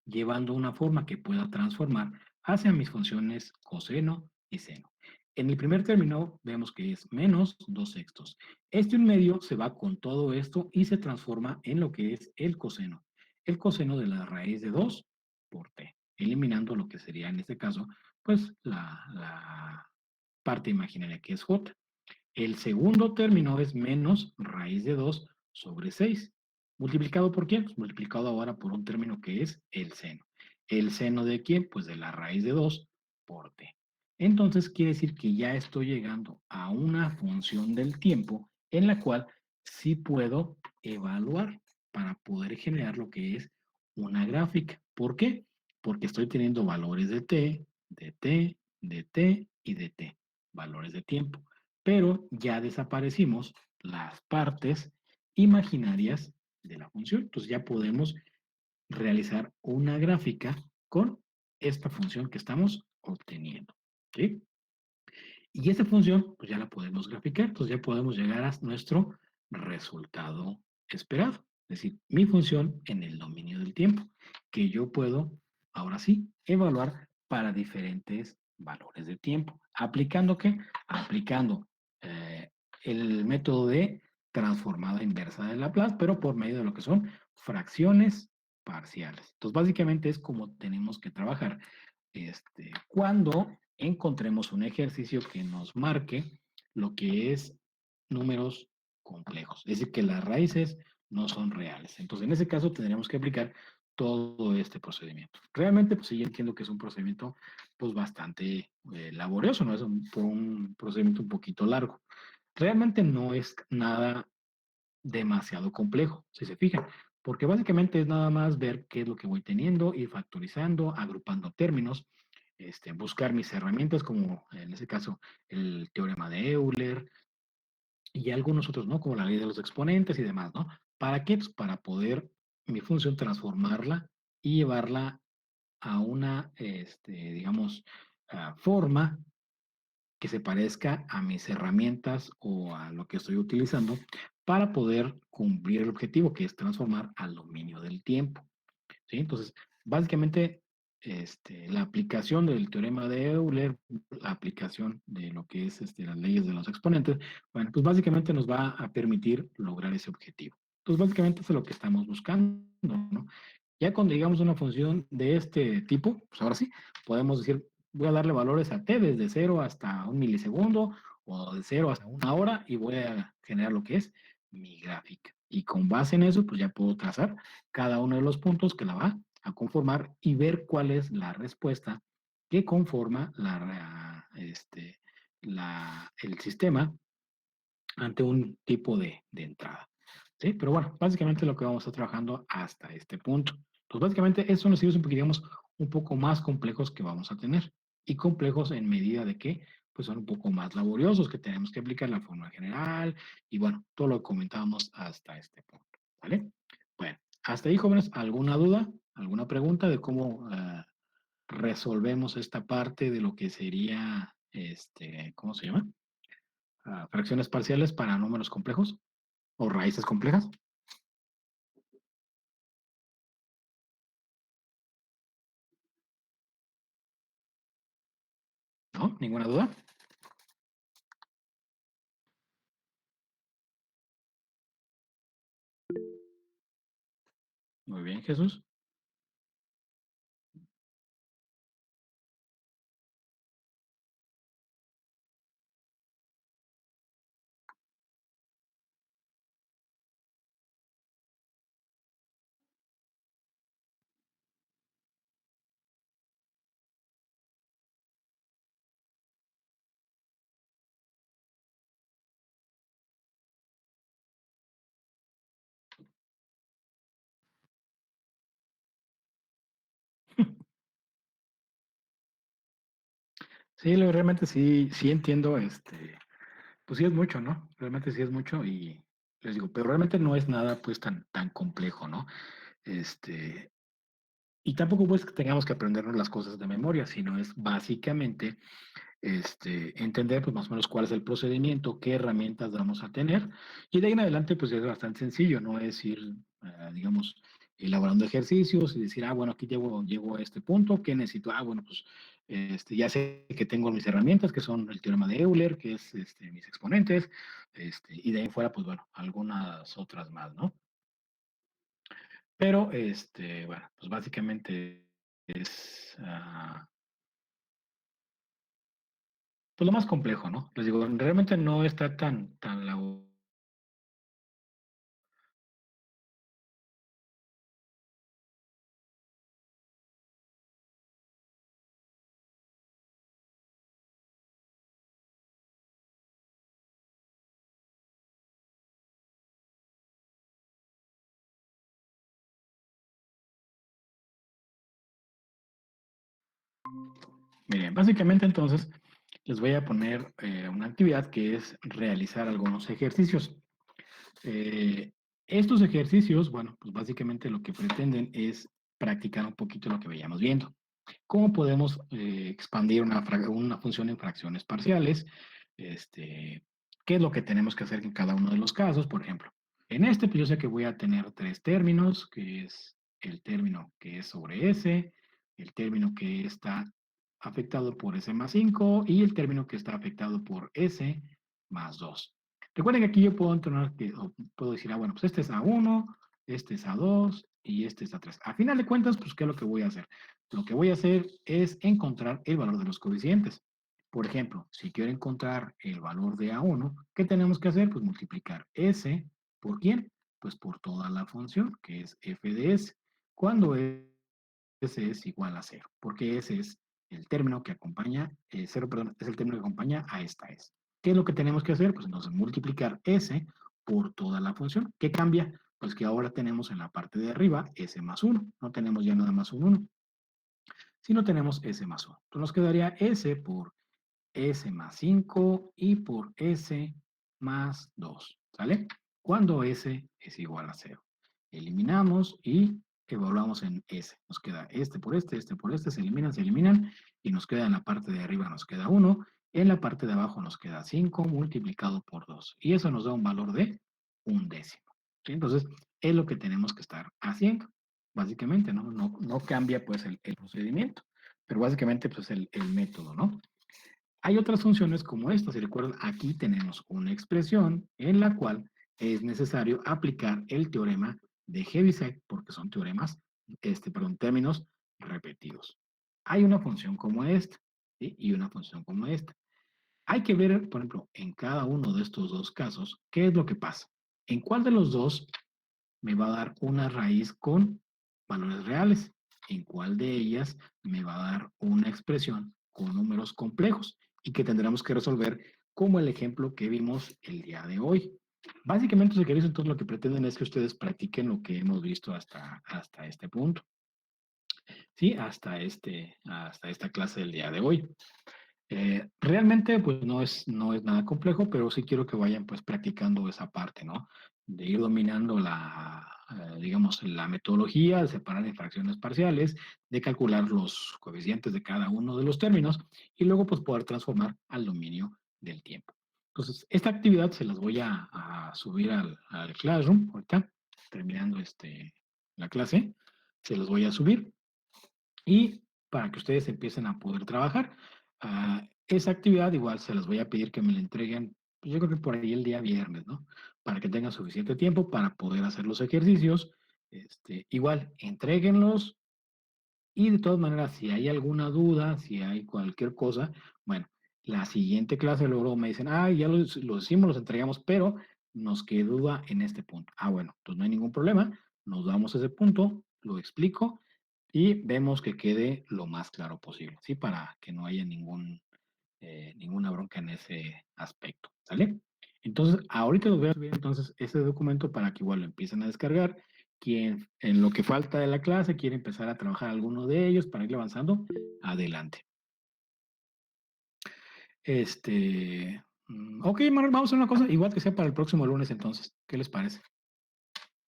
llevando una forma que pueda transformar hacia mis funciones coseno y seno. En el primer término vemos que es menos 2/6. Este un medio se va con todo esto y se transforma en lo que es el coseno. El coseno de la raíz de 2 por t, eliminando lo que sería en este caso, pues la parte imaginaria que es j. El segundo término es menos raíz de 2 sobre 6. ¿Multiplicado por quién? Pues multiplicado ahora por un término que es el seno. ¿El seno de quién? Pues de la raíz de 2 por t. Entonces quiere decir que ya estoy llegando a una función del tiempo en la cual sí puedo evaluar para poder generar lo que es una gráfica. ¿Por qué? Porque estoy teniendo valores de t, de t, de t y de t, valores de tiempo. Pero ya desaparecimos las partes imaginarias de la función. Entonces ya podemos realizar una gráfica con esta función que estamos obteniendo. ¿Sí? Y esa función, pues ya la podemos graficar, entonces ya podemos llegar a nuestro resultado esperado. Es decir, mi función en el dominio del tiempo, que yo puedo, ahora sí, evaluar para diferentes valores de tiempo. ¿Aplicando qué? Aplicando el método de transformada inversa de Laplace, pero por medio de lo que son fracciones parciales. Entonces, básicamente es como tenemos que trabajar cuando encontremos un ejercicio que nos marque lo que es números complejos, es decir, que las raíces no son reales. Entonces, en ese caso tendríamos que aplicar todo este procedimiento. Realmente, pues sí, yo entiendo que es un procedimiento pues bastante laborioso, ¿no? Es un procedimiento un poquito largo. Realmente no es nada demasiado complejo, si se fijan, porque básicamente es nada más ver qué es lo que voy teniendo, ir factorizando, agrupando términos, buscar mis herramientas, como en ese caso el teorema de Euler y algunos otros, ¿no? Como la ley de los exponentes y demás, ¿no? ¿Para qué? Pues para poder mi función transformarla y llevarla a una, digamos, forma que se parezca a mis herramientas o a lo que estoy utilizando para poder cumplir el objetivo, que es transformar al dominio del tiempo. ¿Sí? Entonces, básicamente, la aplicación del teorema de Euler, la aplicación de lo que es las leyes de los exponentes, bueno, pues básicamente nos va a permitir lograr ese objetivo. Entonces, básicamente eso es lo que estamos buscando, ¿no? Ya cuando llegamos a una función de este tipo, pues ahora sí, podemos decir, voy a darle valores a t desde 0 hasta un milisegundo o de 0 hasta una hora y voy a generar lo que es mi gráfica. Y con base en eso, pues ya puedo trazar cada uno de los puntos que la va a conformar y ver cuál es la respuesta que conforma el sistema ante un tipo de entrada. ¿Sí? Pero bueno, básicamente lo que vamos a estar trabajando hasta este punto. Pues básicamente esos son los ejercicios un poquito, digamos, un poco más complejos que vamos a tener. Y complejos en medida de que pues son un poco más laboriosos, que tenemos que aplicar la fórmula general y bueno, todo lo que comentábamos hasta este punto. ¿Vale? Bueno, hasta ahí, jóvenes, ¿alguna duda? ¿Alguna pregunta de cómo resolvemos esta parte de lo que sería, ¿cómo se llama? Fracciones parciales para números complejos o raíces complejas. ¿No? ¿Ninguna duda? Muy bien, Jesús. Sí, realmente sí, sí entiendo, pues sí es mucho, ¿no? Realmente sí es mucho y les digo, pero realmente no es nada pues tan complejo, ¿no? Este, y tampoco pues que tengamos que aprendernos las cosas de memoria, sino es básicamente entender pues más o menos cuál es el procedimiento, qué herramientas vamos a tener, y de ahí en adelante pues es bastante sencillo, no es ir, digamos, elaborando ejercicios y decir, bueno, aquí llego a este punto, ¿qué necesito? Bueno, pues ya sé que tengo mis herramientas, que son el teorema de Euler, que es mis exponentes, y de ahí en fuera, pues bueno, algunas otras más, ¿no? Pero, bueno, pues básicamente es, pues lo más complejo, ¿no? Les digo, realmente no está tan Miren, básicamente entonces les voy a poner una actividad que es realizar algunos ejercicios. Estos ejercicios, bueno, pues básicamente lo que pretenden es practicar un poquito lo que veíamos viendo. ¿Cómo podemos expandir una función en fracciones parciales? ¿Qué es lo que tenemos que hacer en cada uno de los casos? Por ejemplo, en este, pues yo sé que voy a tener tres términos, que es el término que es sobre S, el término que está afectado por S más 5 y el término que está afectado por S más 2. Recuerden que aquí yo puedo entrenar o puedo decir, bueno, pues este es A1, este es A2 y este es A3. A final de cuentas, pues, ¿qué es lo que voy a hacer? Lo que voy a hacer es encontrar el valor de los coeficientes. Por ejemplo, si quiero encontrar el valor de A1, ¿qué tenemos que hacer? Pues multiplicar S por ¿quién? Pues por toda la función, que es f de S, cuando S es igual a 0, porque ese es el término que acompaña, 0, perdón, es el término que acompaña a esta S. ¿Qué es lo que tenemos que hacer? Pues entonces multiplicar S por toda la función. ¿Qué cambia? Pues que ahora tenemos en la parte de arriba S más 1, no tenemos ya nada más un 1, sino tenemos S más 1. Entonces nos quedaría S por S más 5 y por S más 2, ¿sale? Cuando S es igual a 0. Eliminamos y evaluamos en S. Nos queda este por este, se eliminan y nos queda en la parte de arriba nos queda 1, en la parte de abajo nos queda 5 multiplicado por 2. Y eso nos da un valor de un décimo. ¿Sí? Entonces, es lo que tenemos que estar haciendo. Básicamente, no cambia pues el procedimiento, pero básicamente pues el método, ¿no? Hay otras funciones como esta. Si recuerdan, aquí tenemos una expresión en la cual es necesario aplicar el teorema de Heaviside, porque son teoremas, términos repetidos. Hay una función como esta, ¿sí? Y una función como esta. Hay que ver, por ejemplo, en cada uno de estos dos casos, qué es lo que pasa. ¿En cuál de los dos me va a dar una raíz con valores reales? ¿En cuál de ellas me va a dar una expresión con números complejos y que tendremos que resolver como el ejemplo que vimos el día de hoy? Básicamente, si queréis, entonces lo que pretenden es que ustedes practiquen lo que hemos visto hasta este punto, ¿sí? Hasta esta clase del día de hoy. Realmente, pues no es nada complejo, pero sí quiero que vayan pues practicando esa parte, ¿no? De ir dominando digamos, la metodología, de separar en fracciones parciales, de calcular los coeficientes de cada uno de los términos y luego pues poder transformar al dominio del tiempo. Entonces, esta actividad se las voy a subir al Classroom, ahorita, terminando la clase, se los voy a subir y para que ustedes empiecen a poder trabajar. Esa actividad igual se las voy a pedir que me la entreguen, pues yo creo que por ahí el día viernes, ¿no? Para que tengan suficiente tiempo para poder hacer los ejercicios. Igual, entréguenlos y de todas maneras, si hay alguna duda, si hay cualquier cosa, bueno, la siguiente clase luego me dicen, ya lo hicimos, los entregamos, pero nos quedó duda en este punto. Bueno, entonces no hay ningún problema, nos damos ese punto, lo explico y vemos que quede lo más claro posible, ¿sí? Para que no haya ninguna bronca en ese aspecto, ¿sale? Entonces, ahorita les voy a subir entonces ese documento para que igual lo empiecen a descargar. Quien en lo que falta de la clase quiere empezar a trabajar alguno de ellos para ir avanzando, adelante. Ok, Manuel, vamos a hacer una cosa, igual que sea para el próximo lunes entonces. ¿Qué les parece?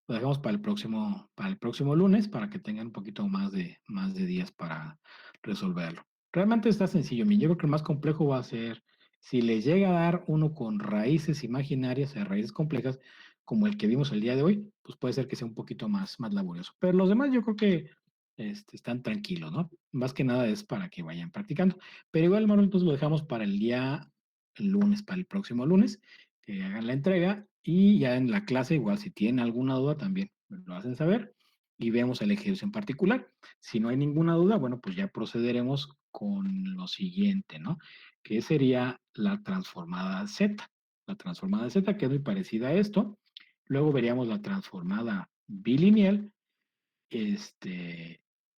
Lo dejamos para el próximo lunes para que tengan un poquito más de días para resolverlo. Realmente está sencillo. Yo creo que el más complejo va a ser si les llega a dar uno con raíces imaginarias, raíces complejas, como el que vimos el día de hoy, pues puede ser que sea un poquito más laborioso. Pero los demás yo creo que están tranquilos, ¿no? Más que nada es para que vayan practicando. Pero igual, Manuel, entonces lo dejamos para el día lunes, para el próximo lunes, que hagan la entrega y ya en la clase, igual si tienen alguna duda, también me lo hacen saber y vemos el ejercicio en particular. Si no hay ninguna duda, bueno, pues ya procederemos con lo siguiente, ¿no? Que sería la transformada Z. La transformada Z, que es muy parecida a esto. Luego veríamos la transformada bilineal,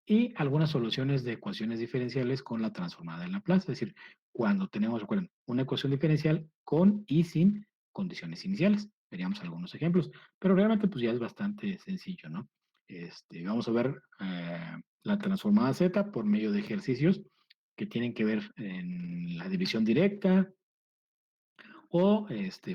y algunas soluciones de ecuaciones diferenciales con la transformada de Laplace. Es decir, cuando tenemos, recuerden, una ecuación diferencial con y sin condiciones iniciales. Veríamos algunos ejemplos, pero realmente pues ya es bastante sencillo, ¿no? Vamos a ver la transformada Z por medio de ejercicios que tienen que ver en la división directa o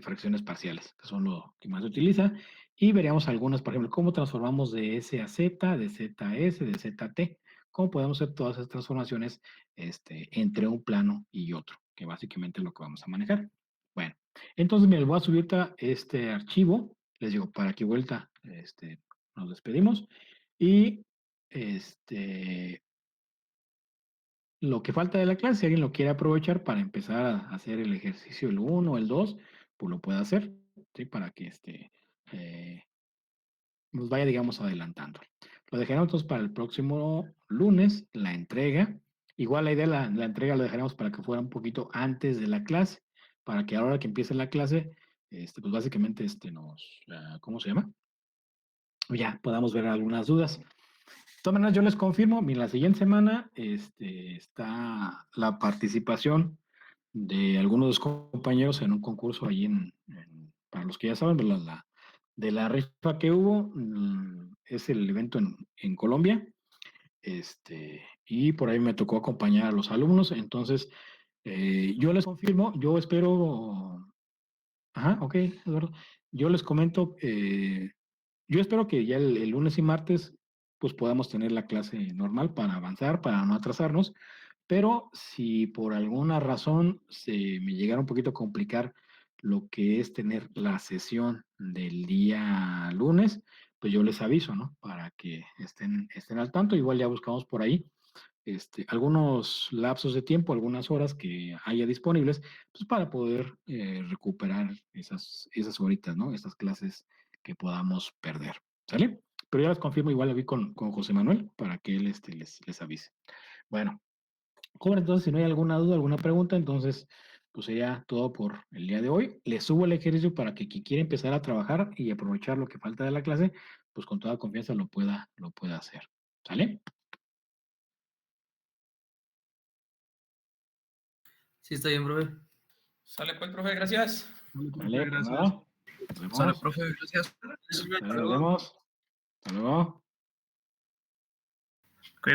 fracciones parciales, que son lo que más se utiliza. Y veríamos algunas, por ejemplo, cómo transformamos de S a Z, de Z a S, de Z a T. Cómo podemos hacer todas esas transformaciones entre un plano y otro, que básicamente es lo que vamos a manejar. Bueno, entonces me voy a subir este archivo, les digo, para que vuelta nos despedimos. Y lo que falta de la clase, si alguien lo quiere aprovechar para empezar a hacer el ejercicio el 1 o el 2, pues lo puede hacer, ¿sí? Para que eh, nos vaya, digamos, adelantando. Lo dejaremos entonces para el próximo lunes, la entrega. Igual la idea de la entrega lo dejaremos para que fuera un poquito antes de la clase, para que a la hora que empiece la clase, pues básicamente ¿cómo se llama? Ya podamos ver algunas dudas. De todas maneras, yo les confirmo, la siguiente semana está la participación de algunos de los compañeros en un concurso allí para los que ya saben, de la rifa que hubo, es el evento en Colombia, y por ahí me tocó acompañar a los alumnos, entonces yo les confirmo, yo espero, ajá, ok, Eduardo, yo les comento, yo espero que ya el lunes y martes pues podamos tener la clase normal para avanzar, para no atrasarnos, pero si por alguna razón se me llegara un poquito a complicar lo que es tener la sesión del día lunes, pues yo les aviso, ¿no? Para que estén al tanto. Igual ya buscamos por ahí algunos lapsos de tiempo, algunas horas que haya disponibles, pues para poder recuperar esas horitas, ¿no? Estas clases que podamos perder. ¿Sale? Pero ya les confirmo, igual la vi con José Manuel para que él les avise. Bueno, joven, entonces, si no hay alguna duda, alguna pregunta, entonces, pues sería todo por el día de hoy. Les subo el ejercicio para que quien quiera empezar a trabajar y aprovechar lo que falta de la clase, pues con toda confianza lo pueda hacer. ¿Sale? Sí, está bien, profe. Sale pues, profe, gracias. Vale, pues Gracias. nada. Nos Sale, vemos. profe, gracias. Nos vemos. Hasta luego.